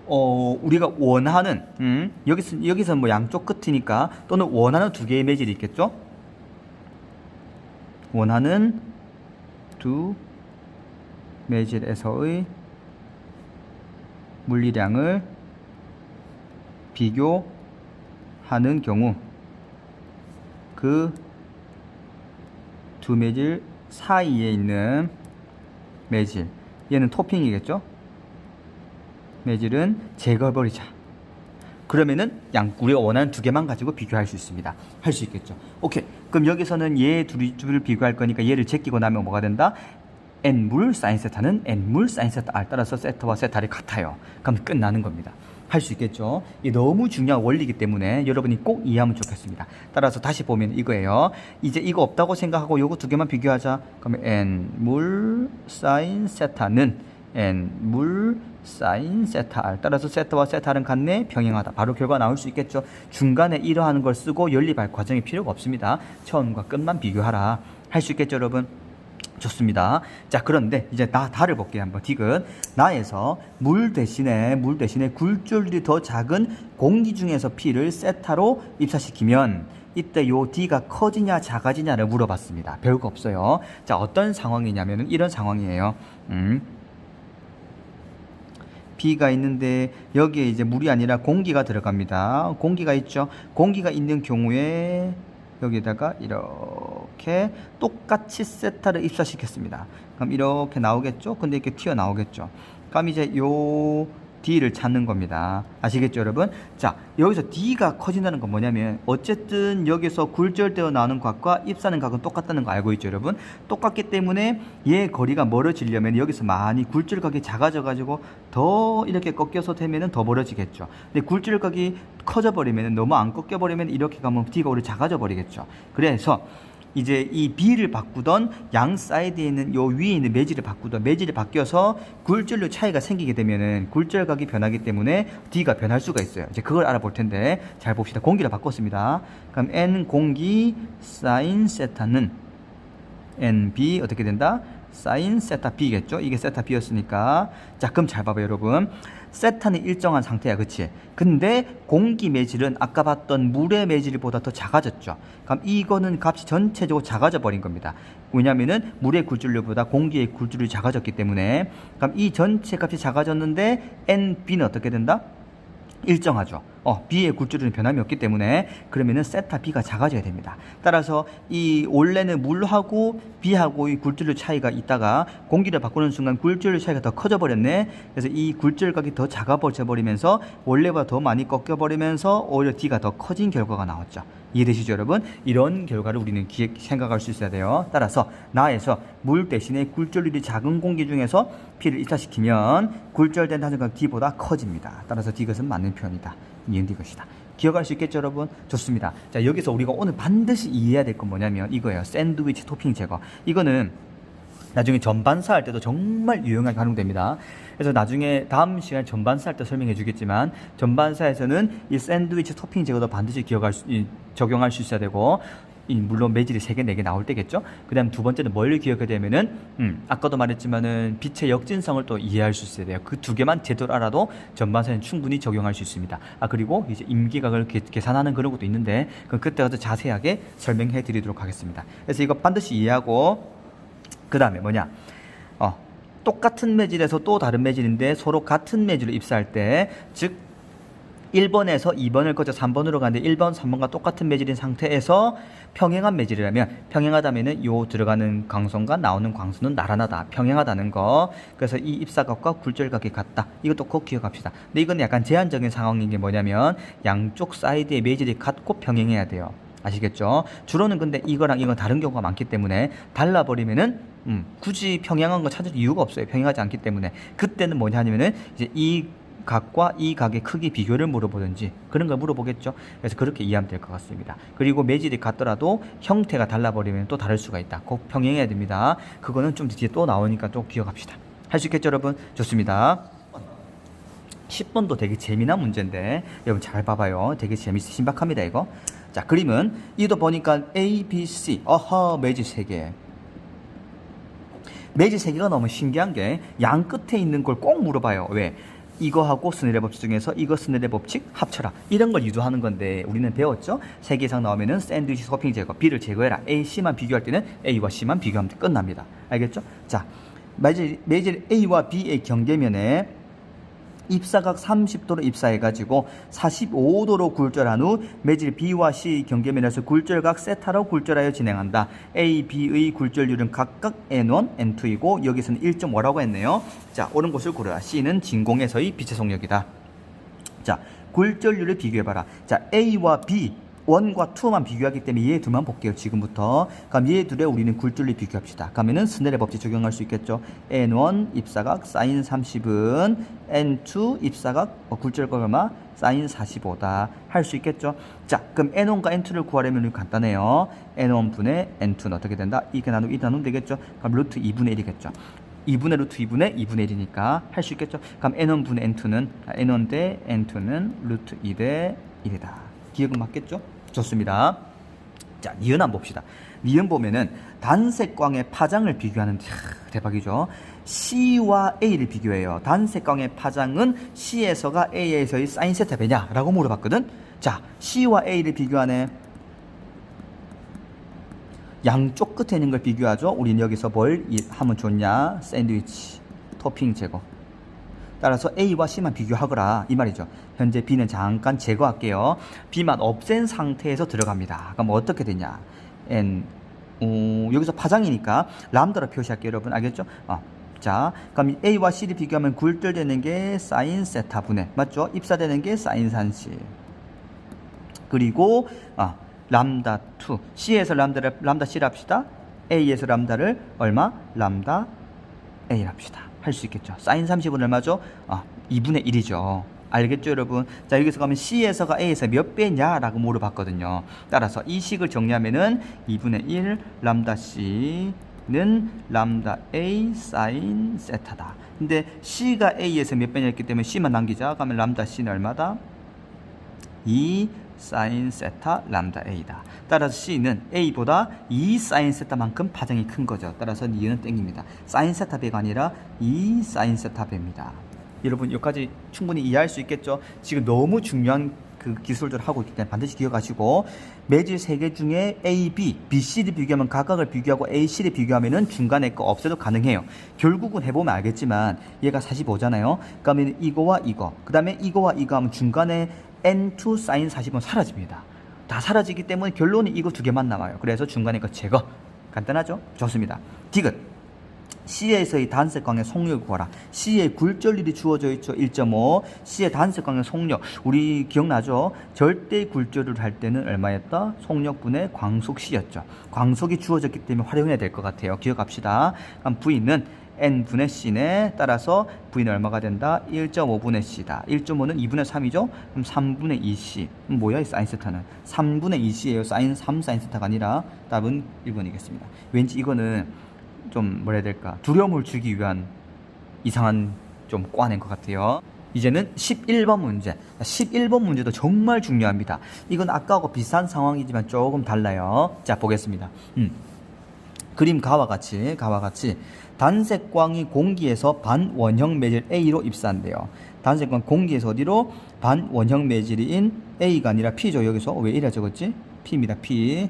우리가 원하는 여기서 뭐 양쪽 끝이니까 또는 원하는 두 개의 매질이 있겠죠? 원하는 두 매질에서의 물리량을 비교하는 경우 그 두 매질 사이에 있는 매질, 얘는 토핑이겠죠? 매질은 제거해버리자. 그러면은 우리가 원하는 두 개만 가지고 비교할 수 있습니다. 할 수 있겠죠. 오케이. 그럼 여기서는 얘 둘을 비교할 거니까 얘를 제끼고 나면 뭐가 된다? N물 사인 세타는 N물 사인 세타 R 따라서 세타와 세타를 같아요. 그럼 끝나는 겁니다. 할 수 있겠죠. 이게 너무 중요한 원리이기 때문에 여러분이 꼭 이해하면 좋겠습니다. 따라서 다시 보면 이거예요. 이제 이거 없다고 생각하고 요거 두 개만 비교하자. 그러면 N물 사인 세타는 N물 사인 세타 R 따라서 세타와 세타는 같네, 병행하다. 바로 결과 나올 수 있겠죠. 중간에 이러한 걸 쓰고 연립할 과정이 필요가 없습니다. 처음과 끝만 비교하라. 할 수 있겠죠 여러분? 좋습니다. 자, 그런데 이제 다를 볼게요. 한번 디귿. 나에서 물 대신에 굴절률이 더 작은 공기 중에서 P를 세타로 입사시키면 이때 요 D가 커지냐 작아지냐를 물어봤습니다. 별거 없어요. 자, 어떤 상황이냐면은 이런 상황이에요. B가 있는데 여기에 이제 물이 아니라 공기가 들어갑니다. 공기가 있죠. 공기가 있는 경우에 여기다가 이렇게 똑같이 세타를 입사시켰습니다. 그럼 이렇게 나오겠죠? 근데 이렇게 튀어나오겠죠? 그럼 이제 요 D를 찾는 겁니다. 아시겠죠 여러분? 자, 여기서 D가 커진다는 건 뭐냐면 어쨌든 여기서 굴절되어 나오는 각과 입사하는 각은 똑같다는 거 알고 있죠 여러분? 똑같기 때문에 얘 거리가 멀어지려면 여기서 많이 굴절각이 작아져 가지고 더 이렇게 꺾여서 되면은 더 멀어지겠죠. 근데 굴절각이 커져 버리면, 너무 안 꺾여 버리면 이렇게 가면 D가 오히려 작아져 버리겠죠. 그래서 이제 이 B를 바꾸던 양 사이드에 있는 요 위에 있는 매질을 바꾸던 매질이 바뀌어서 굴절률 차이가 생기게 되면은 굴절각이 변하기 때문에 D가 변할 수가 있어요. 이제 그걸 알아볼 텐데 잘 봅시다. 공기를 바꿨습니다. 그럼 N 공기 사인 세타는 NB 어떻게 된다? 사인 세타 B겠죠? 이게 세타 B였으니까. 자, 그럼 잘 봐봐요 여러분. 세타는 일정한 상태야, 그치? 근데 공기 매질은 아까 봤던 물의 매질보다 더 작아졌죠. 그럼 이거는 값이 전체적으로 작아져 버린 겁니다. 왜냐면은 물의 굴절률보다 공기의 굴절률이 작아졌기 때문에. 그럼 이 전체 값이 작아졌는데 NB는 어떻게 된다? 일정하죠. B의 굴절률은 변함이 없기 때문에 그러면은 세타 B가 작아져야 됩니다. 따라서 이 원래는 물하고 B하고 이 굴절률 차이가 있다가 공기를 바꾸는 순간 굴절률 차이가 더 커져 버렸네. 그래서 이 굴절각이 더 작아져 버리면서 원래보다 더 많이 꺾여 버리면서 오히려 D가 더 커진 결과가 나왔죠. 이해되시죠 여러분? 이런 결과를 우리는 생각할 수 있어야 돼요. 따라서 나에서 물 대신에 굴절률이 작은 공기 중에서 P를 입사시키면 굴절된 단순각 D보다 커집니다. 따라서 디귿은 맞는 표현이다. 이은 디귿이다. 기억할 수 있겠죠 여러분? 좋습니다. 자, 여기서 우리가 오늘 반드시 이해해야 될 건 뭐냐면 이거예요. 샌드위치 토핑 제거. 이거는 나중에 전반사 할 때도 정말 유용하게 활용됩니다. 그래서 나중에 다음 시간에 전반사 할 때 설명해 주겠지만 전반사에서는 이 샌드위치 토핑 제거도 반드시 적용할 수 있어야 되고 물론 매질이 3개, 4개 나올 때겠죠. 그 다음 두 번째는 뭘 기억해야 되면은, 아까도 말했지만은 빛의 역진성을 또 이해할 수 있어야 돼요. 그 두 개만 제대로 알아도 전반사는 충분히 적용할 수 있습니다. 그리고 이제 임기각을 계산하는 그런 것도 있는데, 그때 가서 자세하게 설명해 드리도록 하겠습니다. 그래서 이거 반드시 이해하고, 그 다음에 뭐냐, 똑같은 매질에서 또 다른 매질인데 서로 같은 매질로 입사할 때, 즉 1번에서 2번을 거쳐 3번으로 가는데 1번, 3번과 똑같은 매질인 상태에서 평행한 매질이라면, 평행하다면은 요 들어가는 광선과 나오는 광선은 나란하다, 평행하다는 거. 그래서 이 입사각과 굴절각이 같다. 이것도 꼭 기억합시다. 근데 이건 약간 제한적인 상황인 게 뭐냐면 양쪽 사이드의 매질이 같고 평행해야 돼요. 아시겠죠? 주로는 근데 이거랑 이건 다른 경우가 많기 때문에 달라버리면은 굳이 평행한 거 찾을 이유가 없어요. 평행하지 않기 때문에. 그때는 뭐냐 하면은 이제 이 각과 이 각의 크기 비교를 물어보든지 그런 걸 물어보겠죠. 그래서 그렇게 이해하면 될 것 같습니다. 그리고 매질이 같더라도 형태가 달라버리면 또 다를 수가 있다. 꼭 평행해야 됩니다. 그거는 좀 뒤에 또 나오니까 또 기억합시다. 할 수 있겠죠, 여러분? 좋습니다. 10번도 되게 재미난 문제인데 여러분 잘 봐봐요. 되게 신박합니다, 이거. 자, 그림은 이도 보니까 A, B, C. 매질 3개. 매질 3개가 너무 신기한 게 양 끝에 있는 걸 꼭 물어봐요. 왜? 이거하고 스넬의 법칙 중에서 이거 스넬의 법칙 합쳐라, 이런 걸 유도하는 건데 우리는 배웠죠. 3개 이상 나오면은 샌드위치 토핑 제거, B를 제거해라. A, C만 비교할 때는 A와 C만 비교하면 끝납니다. 알겠죠? 자, 매질 A와 B의 경계면에 입사각 30도로 입사해가지고 45도로 굴절한 후 매질 B와 C 경계면에서 굴절각 세타로 굴절하여 진행한다. A, B의 굴절률은 각각 N1, N2이고 여기서는 1.5라고 했네요. 자, 옳은 곳을 고르라. C는 진공에서의 빛의 속력이다. 자, 굴절률을 비교해봐라. 자, A와 B 1과 2만 비교하기 때문에 얘 둘만 볼게요. 지금부터. 그럼 얘 둘에 우리는 굴절률 비교합시다. 그러면은 스넬의 법칙 적용할 수 있겠죠. N1 입사각 사인 30은 N2 입사각 굴절각 얼마? 사인 45다. 할 수 있겠죠. 자, 그럼 N1과 N2를 구하려면 간단해요. N1분의 N2는 어떻게 된다? 이렇게 나누면 되겠죠. 그럼 루트 2분의 1이겠죠. 2분의 루트 2분의 2분의 1이니까 할 수 있겠죠. 그럼 N1분의 N2는 N1 대 N2는 루트 2 대 1이다. 기억은 맞겠죠? 좋습니다. 자, 니은 한번 봅시다. 니은 보면은 단색광의 파장을 비교하는, 대박이죠. C와 A를 비교해요. 단색광의 파장은 C에서가 A에서의 사인 세타 배냐? 라고 물어봤거든. 자, C와 A를 비교하네. 양쪽 끝에 있는 걸 비교하죠. 우린 여기서 뭘 하면 좋냐? 샌드위치 토핑 제거. 따라서 A와 C만 비교하거라, 이 말이죠. 현재 B는 잠깐 제거할게요. B만 없앤 상태에서 들어갑니다. 그럼 어떻게 되냐? 여기서 파장이니까 람다로 표시할게요, 여러분. 알겠죠? 자, 그럼 A와 C를 비교하면 굴절되는 게 사인 세타 분의, 맞죠? 입사되는 게 사인 30. 그리고 람다 2. C에서 람다 C를 합시다. A에서 람다를 얼마? 람다 A를 합시다. 할 수 있겠죠. 사인 30은 얼마죠? 2분의 1이죠. 알겠죠, 여러분? 자, 여기서 가면 C에서가 A에서 몇 배냐? 라고 물어봤거든요. 따라서 이 식을 정리하면은 2분의 1 람다 C는 람다 A 사인 세타다. 근데 C가 A에서 몇 배냐 했기 때문에 C만 남기자. 그러면 람다 C는 얼마다? 2 사인 세타 람다 A다. 따라서 C는 A보다 2 사인 세타만큼 파장이 큰 거죠. 따라서 니은은 땡깁니다. 사인 세타 배가 아니라 2 사인 세타 배입니다. 여러분, 여기까지 충분히 이해할 수 있겠죠? 지금 너무 중요한 그 기술들을 하고 있기 때문에 반드시 기억하시고, 매질 3개 중에 A, B, B, C를 비교하면 각각을 비교하고 A, C를 비교하면은 중간에 거 없애도 가능해요. 결국은 해보면 알겠지만 얘가 45잖아요. 그러면 이거와 이거, 그 다음에 이거와 이거 하면 중간에 N2 사인 40은 사라집니다. 다 사라지기 때문에 결론은 이거 2개만 남아요. 그래서 중간에 거 제거. 간단하죠? 좋습니다. 디귿. C에서의 단색광의 속력을 구하라. C의 굴절률이 주어져 있죠. 1.5. C의 단색광의 속력. 우리 기억나죠? 절대 굴절을 할 때는 얼마였다? 속력분의 광속 C였죠. 광속이 주어졌기 때문에 활용해야 될 것 같아요. 기억합시다. 그럼 V는 N분의 C네. 따라서 V는 얼마가 된다? 1.5분의 C다. 1.5는 2분의 3이죠? 그럼 3분의 2C. 뭐야, 이 사인 세타는? 3분의 2C예요. 사인 3 사인 세타가 아니라 답은 1번이겠습니다. 왠지 이거는 좀 뭐라 해야 될까? 두려움을 주기 위한 이상한 좀 꽈낸 것 같아요. 이제는 11번 문제. 11번 문제도 정말 중요합니다. 이건 아까하고 비슷한 상황이지만 조금 달라요. 자, 보겠습니다. 그림 가와 같이 단색광이 공기에서 반원형 매질 A로 입사한대요. 단색광 공기에서 어디로? 반원형 매질인 A가 아니라 P죠. 여기서 왜 이래 적었지? P입니다. P.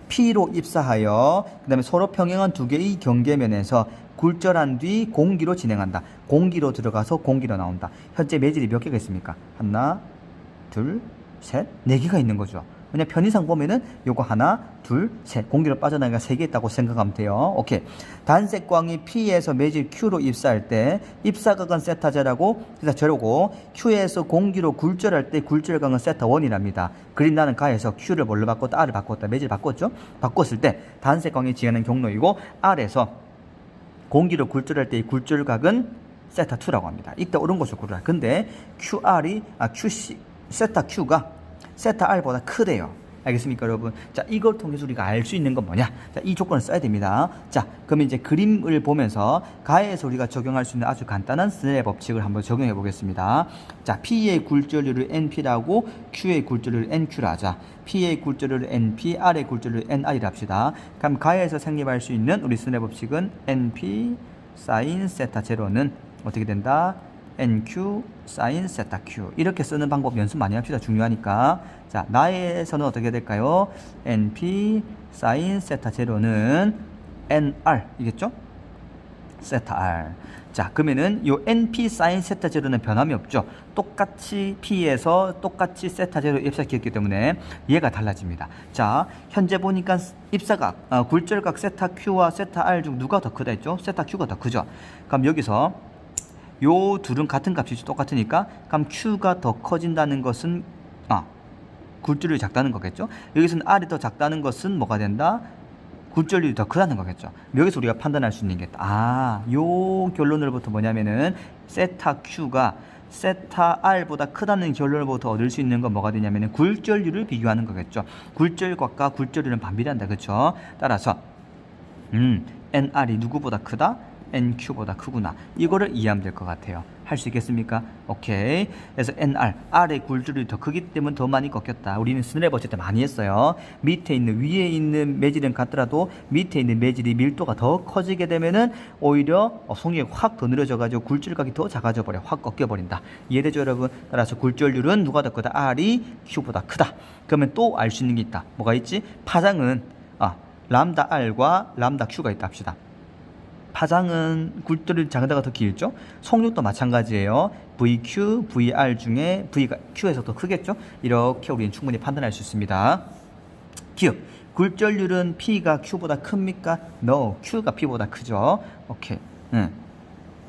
P로 입사하여 그 다음에 서로 평행한 두 개의 경계면에서 굴절한 뒤 공기로 진행한다. 공기로 들어가서 공기로 나온다. 현재 매질이 몇 개가 있습니까? 하나, 둘, 셋, 네 개가 있는 거죠. 왜냐 편의상 보면은 요거 하나, 둘, 셋 공기로 빠져나가가 세 개 있다고 생각하면 돼요. 오케이. 단색광이 P에서 매질 Q로 입사할 때 입사각은 세타 제라고 Q에서 공기로 굴절할 때 굴절각은 세타 1이랍니다. 그림 나는 가에서 Q를 뭘로 바꿨다? R을 바꿨다. 매질 바꿨죠? 바꿨을 때 단색광이 지나는 경로이고 R에서 공기로 굴절할 때의 굴절각은 세타 2라고 합니다. 이때 옳은 것을 고르라. 근데 QC 세타 Q가 세타 R보다 크대요. 알겠습니까, 여러분? 자, 이걸 통해서 우리가 알 수 있는 건 뭐냐? 자, 이 조건을 써야 됩니다. 자, 그러면 이제 그림을 보면서 가에서 우리가 적용할 수 있는 아주 간단한 스넬의 법칙을 한번 적용해 보겠습니다. 자, P의 굴절률을 NP라고 Q의 굴절률을 NQ라 하자. P의 굴절률을 NP, R의 굴절률을 NR이라 합시다. 그럼 가에서 성립할 수 있는 우리 스넬 법칙은 NP 사인 세타 제로는 어떻게 된다? NQ 사인 세타 Q. 이렇게 쓰는 방법 연습 많이 합시다. 중요하니까. 자, 나에서는 어떻게 될까요? NP 사인 세타 제로는 NR 이겠죠? 세타 R. 자, 그러면은 요 NP 사인 세타 제로는 변함이 없죠. 똑같이 P에서 똑같이 세타 제로 입사했기 때문에 얘가 달라집니다. 자, 현재 보니까 입사각, 굴절각 세타 Q와 세타 R 중 누가 더 크다 했죠? 세타 Q가 더 크죠. 그럼 여기서 요 둘은 같은 값이 똑같으니까 그럼 Q가 더 커진다는 것은 굴절률이 작다는 거겠죠. 여기서는 R이 더 작다는 것은 뭐가 된다? 굴절률이 더 크다는 거겠죠. 여기서 우리가 판단할 수 있는 게 요 결론으로부터 뭐냐면은 세타 Q가 세타 R보다 크다는 결론으로부터 얻을 수 있는 건 뭐가 되냐면은 굴절률을 비교하는 거겠죠. 굴절각과 굴절률은 반비례한다. 그렇죠? 따라서 NR이 누구보다 크다? NQ보다 크구나. 이거를 이해하면 될 것 같아요. 할 수 있겠습니까? 오케이. 그래서 NR, R의 굴절이 더 크기 때문에 더 많이 꺾였다. 우리는 스넬 법칙 때 많이 했어요. 밑에 있는, 위에 있는 매질은 같더라도 밑에 있는 매질이 밀도가 더 커지게 되면은 오히려 속력이 확 더 느려져가지고 굴절각이 더 작아져 버려. 확 꺾여버린다. 이해되죠, 여러분? 따라서 굴절률은 누가 더 크다? R이 Q보다 크다. 그러면 또 알 수 있는 게 있다. 뭐가 있지? 파장은 람다 R과 람다 Q가 있다 합시다. 파장은 굴절이 작은데가 더 길죠. 속력도 마찬가지예요. VQ, VR 중에 V가 Q에서 더 크겠죠. 이렇게 우리는 충분히 판단할 수 있습니다. 기억. 굴절률은 P가 Q보다 큽니까? No. Q가 P보다 크죠. 오케이.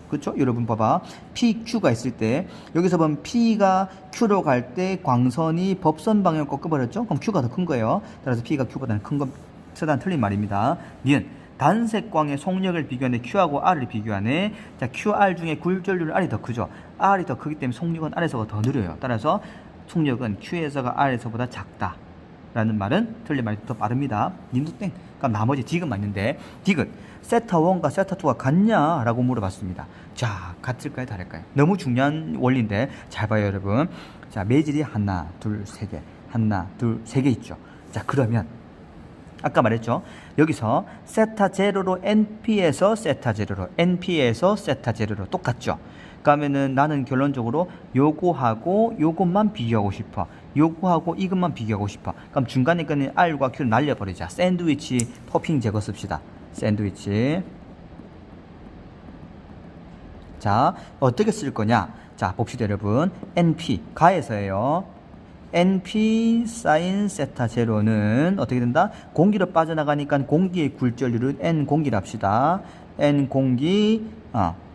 그렇죠? 여러분 봐봐. PQ가 있을 때 여기서 보면 P가 Q로 갈 때 광선이 법선 방향을 꺾어버렸죠. 그럼 Q가 더 큰 거예요. 따라서 P가 Q보다는 큰 건 틀린 말입니다. 니은. 단색광의 속력을 비교하는데 Q하고 R을 비교하네. 자, QR 중에 굴절률은 R이 더 크죠. R이 더 크기 때문에 속력은 R에서가 더 느려요. 따라서 속력은 Q에서가 R에서보다 작다 라는 말은 틀린 말이 더 빠릅니다. 님도 땡. 그럼 나머지 D은 맞는데 D은 세타 1과 세타 2가 같냐? 라고 물어봤습니다. 자, 같을까요? 다를까요? 너무 중요한 원리인데 잘 봐요, 여러분. 자, 매질이 하나, 둘, 세 개. 하나, 둘, 세 개 있죠. 자, 그러면 아까 말했죠. 여기서 세타 제로로 NP에서 세타 제로로 NP에서 세타 제로로 똑같죠. 그러면은 나는 결론적으로 요거하고 요것만 비교하고 싶어. 요거하고 이것만 비교하고 싶어. 그럼 중간에 있는 R과 Q를 날려버리자. 샌드위치 토핑 제거 씁시다. 샌드위치. 자, 어떻게 쓸 거냐? 자, 봅시다, 여러분. NP 가에서예요. NP 사인 세타 제로는 어떻게 된다? 공기로 빠져나가니까 공기의 굴절률은 N 공기라 합시다. N 공기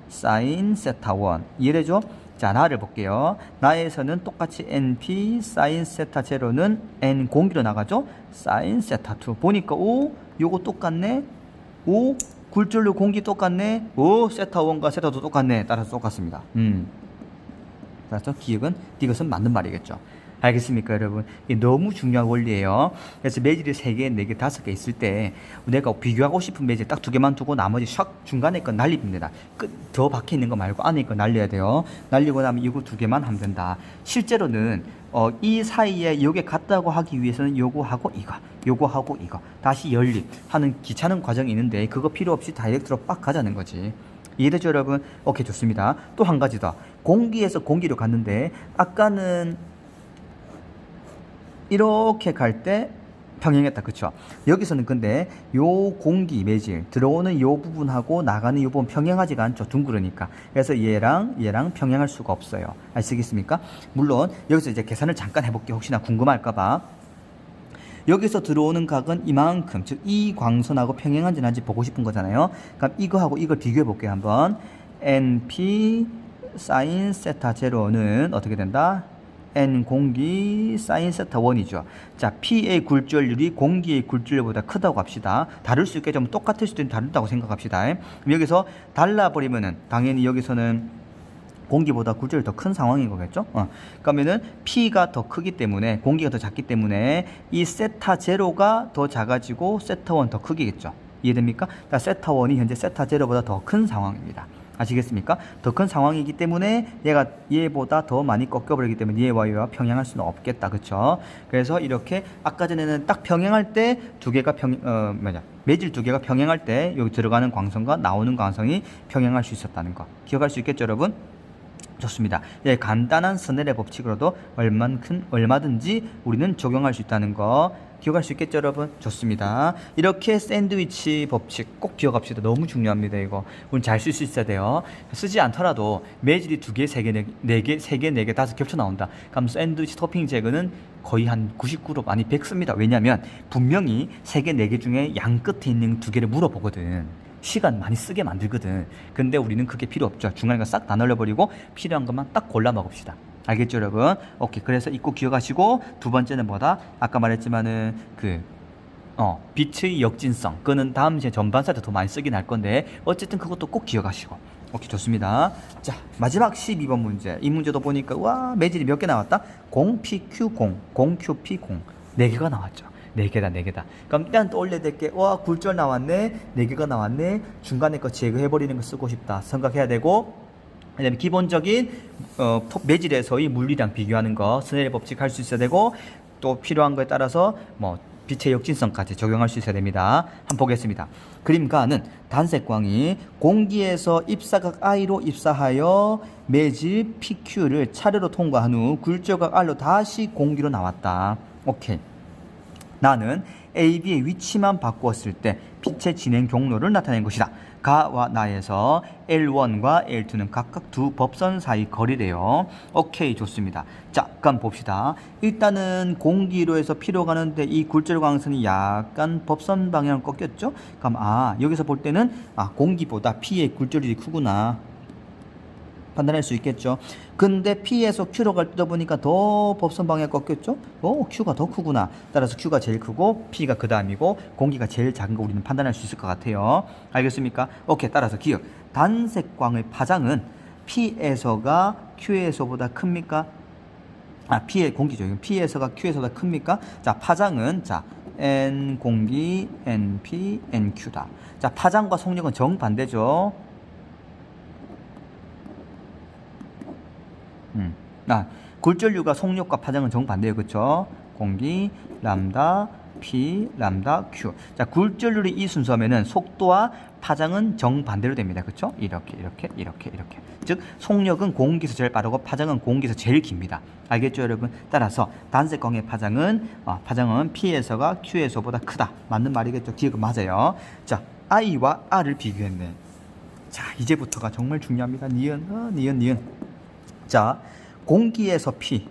사인 세타 1. 이해되죠? 자, 나를 볼게요. 나에서는 똑같이 NP 사인 세타 제로는 N 공기로 나가죠? 사인 세타 2. 보니까 요거 똑같네. 굴절률 공기 똑같네. 세타 1과 세타 2 똑같네. 따라서 똑같습니다. 따라서 기억은 이것은 맞는 말이겠죠. 알겠습니까, 여러분? 이게 너무 중요한 원리예요. 그래서 매질이 3개, 4개, 5개 있을 때 내가 비교하고 싶은 매질 딱 2개만 두고 나머지 샥 중간에 건 날립니다. 더 박혀 있는 거 말고 안에 거 날려야 돼요. 날리고 나면 이거 2개만 하면 된다. 실제로는 이 사이에 요게 같다고 하기 위해서는 요거하고 요거하고 이거 다시 연립하는 귀찮은 과정이 있는데 그거 필요 없이 다이렉트로 빡 가자는 거지. 이해되죠, 여러분? 오케이, 좋습니다. 또 한 가지 더. 공기에서 공기로 갔는데 아까는 이렇게 갈 때 평행했다, 그쵸? 여기서는 근데 요 공기 매질 들어오는 요 부분하고 나가는 요 부분 평행하지가 않죠, 둥그러니까. 그래서 얘랑 평행할 수가 없어요. 아시겠습니까? 물론 여기서 이제 계산을 잠깐 해볼게요. 혹시나 궁금할까봐. 여기서 들어오는 각은 이만큼, 즉 이 광선하고 평행한지 난지 보고 싶은 거잖아요. 그럼 이거하고 이걸 비교해 볼게요, 한번. NP 사인 세타 제로는 어떻게 된다? N 공기 사인 세타 1이죠. 자, P의 굴절률이 공기의 굴절률보다 크다고 합시다. 다를 수 있겠죠. 똑같을 수도 있는데 다르다고 생각합시다. 그럼 여기서 달라버리면은 당연히 여기서는 공기보다 굴절이 더 큰 상황인 거겠죠. 그러면은 P가 더 크기 때문에 공기가 더 작기 때문에 이 세타 제로가 더 작아지고 세타 1 더 크겠죠. 이해됩니까? 자, 세타 1이 현재 세타 제로보다 더 큰 상황입니다. 아시겠습니까? 더 큰 상황이기 때문에 얘가 얘보다 더 많이 꺾여버리기 때문에 얘와 얘와 평행할 수는 없겠다. 그쵸? 그래서 이렇게 아까 전에는 딱 평행할 때 두 개가 매질 2개가 평행할 때 여기 들어가는 광선과 나오는 광선이 평행할 수 있었다는 거 기억할 수 있겠죠, 여러분? 좋습니다. 예, 간단한 스넬의 법칙으로도 얼마든지 우리는 적용할 수 있다는 거 기억할 수 있겠죠, 여러분? 좋습니다. 이렇게 샌드위치 법칙 꼭 기억합시다. 너무 중요합니다. 이거 우리 잘 쓸 수 있어야 돼요. 쓰지 않더라도 매질이 2개, 3개, 4개, 3개, 4개, 5개 겹쳐 나온다. 그럼 샌드위치 토핑 제거는 거의 한 99로 아니 100 씁니다. 왜냐면 분명히 3개, 4개 중에 양 끝에 있는 2개를 물어보거든. 시간 많이 쓰게 만들거든. 근데 우리는 그게 필요 없죠. 중간에 싹 다 날려버리고 필요한 것만 딱 골라 먹읍시다. 알겠죠, 여러분? 오케이. 그래서 꼭 기억하시고, 두 번째는 뭐다? 아까 말했지만은 빛의 역진성. 그거는 다음 이제 전반사 때 더 많이 쓰긴 할 건데, 어쨌든 그것도 꼭 기억하시고. 오케이, 좋습니다. 자, 마지막 12번 문제. 이 문제도 보니까, 와, 매질이 몇 개 나왔다? 0PQ0, 0QP0. 4개가 나왔죠. 4개다, 4개다. 그럼 일단 떠올려야 될 게, 와, 굴절 나왔네, 4개가 나왔네, 중간에 거 제거해버리는 거 쓰고 싶다. 생각해야 되고, 그 다음에 기본적인 매질에서의 물리량 비교하는 거 스넬의 법칙 할 수 있어야 되고, 또 필요한 거에 따라서 빛의 역진성까지 적용할 수 있어야 됩니다. 한번 보겠습니다. 그림가는 단색광이 공기에서 입사각 I로 입사하여 매질 PQ를 차례로 통과한 후 굴절각 R로 다시 공기로 나왔다. 오케이. 나는 A, B의 위치만 바꾸었을 때 빛의 진행 경로를 나타낸 것이다. 가와 나에서 L1과 L2는 각각 두 법선 사이 거리래요. 오케이, 좋습니다. 자, 그럼 봅시다. 일단은 공기로 해서 P로 가는데 이 굴절 광선이 약간 법선 방향을 꺾였죠? 그럼 여기서 볼 때는 공기보다 P의 굴절이 크구나 판단할 수 있겠죠. 근데 P에서 Q로 갈 때 보니까 더 법선 방향 꺾였죠? Q가 더 크구나. 따라서 Q가 제일 크고 P가 그 다음이고 공기가 제일 작은 거 우리는 판단할 수 있을 것 같아요. 알겠습니까? 오케이, 따라서 기억. 단색광의 파장은 P에서가 Q에서보다 큽니까? P의 공기죠. P에서가 Q에서보다 큽니까? 자, 파장은 N 공기, NP, NQ다. 자, 파장과 속력은 정반대죠. 굴절류가 속력과 파장은 정반대예요. 그쵸? 공기, 람다, P, 람다, Q. 자, 굴절률이 이 순서면은 속도와 파장은 정반대로 됩니다. 그쵸? 이렇게. 즉, 속력은 공기에서 제일 빠르고 파장은 공기에서 제일 깁니다. 알겠죠, 여러분? 따라서 단색광의 파장은 P에서가 Q에서보다 크다. 맞는 말이겠죠? 기억은 맞아요. 자, I와 R을 비교했네. 자, 이제부터가 정말 중요합니다. 니은. 자, 공기에서 P,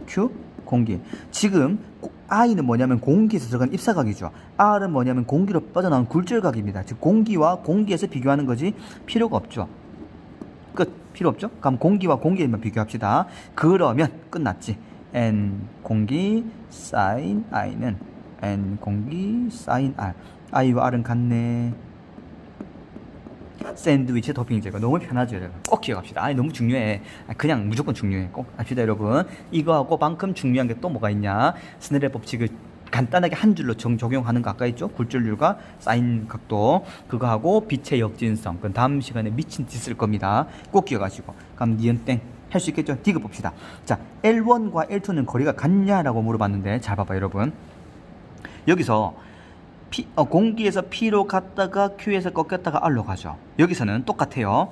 Q, 공기. 지금 I는 뭐냐면 공기에서 들어간 입사각이죠. R은 뭐냐면 공기로 빠져나온 굴절각입니다. 즉 공기와 공기에서 비교하는 거지 필요가 없죠. 끝. 필요 없죠? 그럼 공기와 공기에만 비교합시다. 그러면 끝났지. N 공기 사인 I는 N 공기 사인 R. I와 R은 같네. 샌드위치 토핑 제거. 너무 편하죠, 여러분. 꼭 기억합시다. 아니, 너무 중요해. 그냥 무조건 중요해. 꼭 합시다, 여러분. 이거하고 만큼 중요한 게 또 뭐가 있냐? 스네렐 법칙을 간단하게 한 줄로 적용하는 거 아까 있죠? 굴절률과 사인 각도. 그거하고 빛의 역진성. 그건 다음 시간에 미친 짓 쓸 겁니다. 꼭 기억하시고. 그럼 니은 땡. 할 수 있겠죠? 디귿 봅시다. 자, L1과 L2는 거리가 같냐라고 물어봤는데, 잘 봐봐, 여러분. 여기서 공기에서 P로 갔다가 Q에서 꺾였다가 R로 가죠. 여기서는 똑같아요.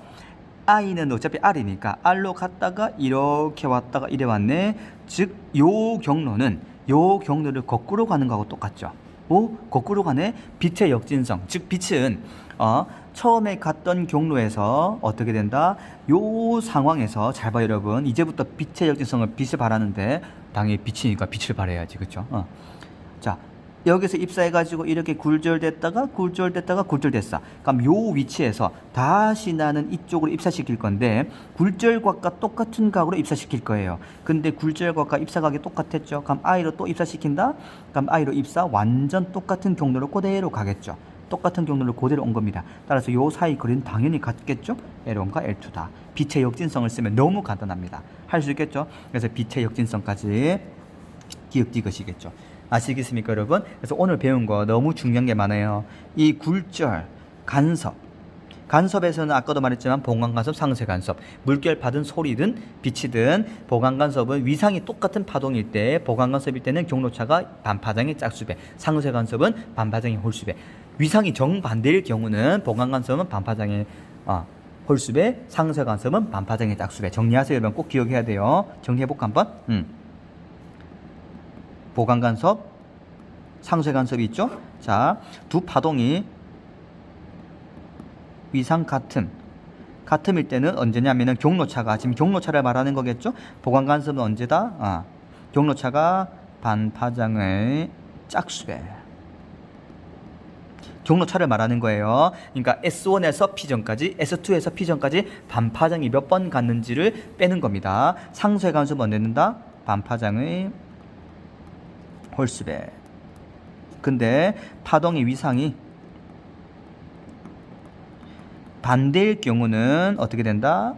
I는 어차피 R이니까 R로 갔다가 이렇게 왔다가 이래 왔네. 즉, 요 경로를 거꾸로 가는 거하고 똑같죠. 오, 거꾸로 가네. 빛의 역진성. 즉, 빛은 처음에 갔던 경로에서 어떻게 된다? 요 상황에서 잘 봐, 여러분. 이제부터 빛의 역진성을 빛을 발하는데 당연히 빛이니까 빛을 발해야지, 그렇죠? 자, 여기서 입사해가지고 이렇게 굴절됐다가 굴절됐어. 그럼 요 위치에서 다시 나는 이쪽으로 입사시킬 건데 굴절각과 똑같은 각으로 입사시킬 거예요. 근데 굴절각과 입사각이 똑같았죠. 그럼 I로 또 입사시킨다? 그럼 I로 입사 완전 똑같은 경로로 그대로 가겠죠. 똑같은 경로를 그대로 온 겁니다. 따라서 요 사이 거리는 당연히 같겠죠. L1과 L2다. 빛의 역진성을 쓰면 너무 간단합니다. 할 수 있겠죠. 그래서 빛의 역진성까지 기억 디귿이겠죠. 아시겠습니까, 여러분? 그래서 오늘 배운 거 너무 중요한 게 많아요. 이 굴절, 간섭에서는 아까도 말했지만 보강간섭, 상쇄간섭, 물결 받은 소리든 빛이든 보강간섭은 위상이 똑같은 파동일 때, 보강간섭일 때는 경로차가 반파장의 짝수배, 상쇄간섭은 반파장의 홀수배. 위상이 정반대일 경우는 보강간섭은 반파장의 홀수배, 상쇄간섭은 반파장의 짝수배. 정리하세요, 여러분. 꼭 기억해야 돼요. 정리해볼까 한번? 보강간섭, 상쇄간섭이 있죠. 자, 두 파동이 위상 같음일 때는 언제냐면은 경로차가, 지금 경로차를 말하는 거겠죠. 보강간섭은 언제다? 경로차가 반파장의 짝수배. 경로차를 말하는 거예요. 그러니까 S1에서 P점까지, S2에서 P점까지 반파장이 몇 번 갔는지를 빼는 겁니다. 상쇄간섭은 언제 된다? 반파장의 홀수배. 근데 파동의 위상이 반대일 경우는 어떻게 된다?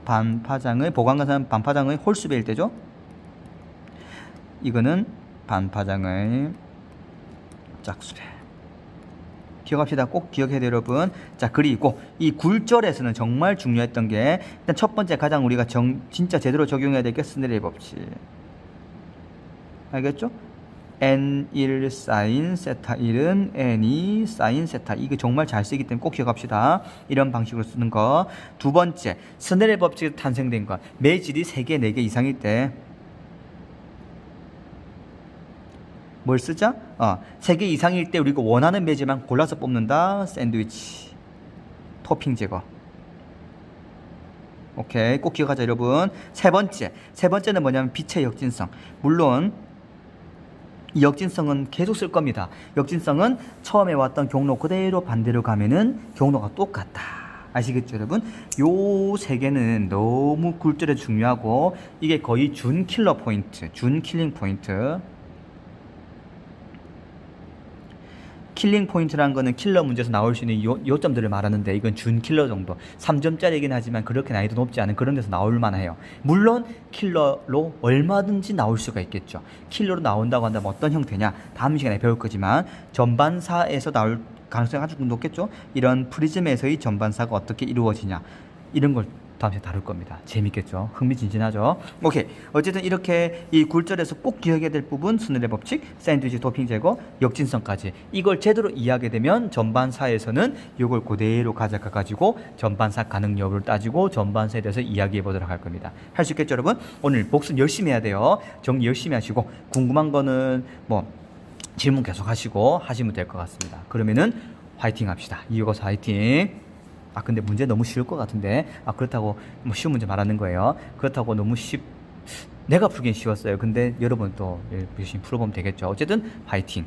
보강간섭은 반파장의 홀수배일 때죠. 이거는 반파장의 짝수배. 기억합시다. 꼭 기억해야 돼요, 여러분. 자, 그리고 이 굴절에서는 정말 중요했던 게 일단 첫 번째 가장 우리가 진짜 제대로 적용해야 될 게 스네렐 법칙. 알겠죠? N1 사인 세타 1은 N2 사인 세타. 이거 정말 잘 쓰기 때문에 꼭 기억합시다. 이런 방식으로 쓰는 거. 두 번째, 스네렐 법칙이 탄생된 것. 매질이 3개, 4개 이상일 때 뭘 쓰자? 3개 이상일 때 우리가 원하는 매질만 골라서 뽑는다. 샌드위치 토핑 제거. 오케이, 꼭 기억하자, 여러분. 세 번째는 뭐냐면 빛의 역진성. 물론 이 역진성은 계속 쓸 겁니다. 역진성은 처음에 왔던 경로 그대로 반대로 가면은 경로가 똑같다. 아시겠죠, 여러분? 요 세 개는 너무 굴절에 중요하고 이게 거의 준 킬러 포인트, 준 킬링 포인트. 킬링 포인트라는 거는 킬러 문제에서 나올 수 있는 요점들을 말하는데 이건 준 킬러 정도. 3점짜리이긴 하지만 그렇게 난이도 높지 않은 그런 데서 나올 만해요. 물론 킬러로 얼마든지 나올 수가 있겠죠. 킬러로 나온다고 한다면 어떤 형태냐? 다음 시간에 배울 거지만 전반사에서 나올 가능성이 아주 높겠죠. 이런 프리즘에서의 전반사가 어떻게 이루어지냐, 이런 걸 다음 시간에 다룰 겁니다. 재밌겠죠? 흥미진진하죠? 오케이. 어쨌든 이렇게 이 굴절에서 꼭 기억해야 될 부분, 스네렐 법칙, 샌드위치 도핑 제거, 역진성까지 이걸 제대로 이해하게 되면 전반사에서는 이걸 그대로 가져가 가지고 전반사 가능 여부를 따지고 전반사에 대해서 이야기해 보도록 할 겁니다. 할 수 있겠죠, 여러분? 오늘 복습 열심히 해야 돼요. 정리 열심히 하시고 궁금한 거는 질문 계속 하시면 될 것 같습니다. 그러면은 화이팅 합시다. 이어서 화이팅. 근데 문제 너무 쉬울 것 같은데. 그렇다고 쉬운 문제 말하는 거예요. 그렇다고 너무 내가 풀긴 쉬웠어요. 근데 여러분 또 열심히 풀어보면 되겠죠. 어쨌든 화이팅.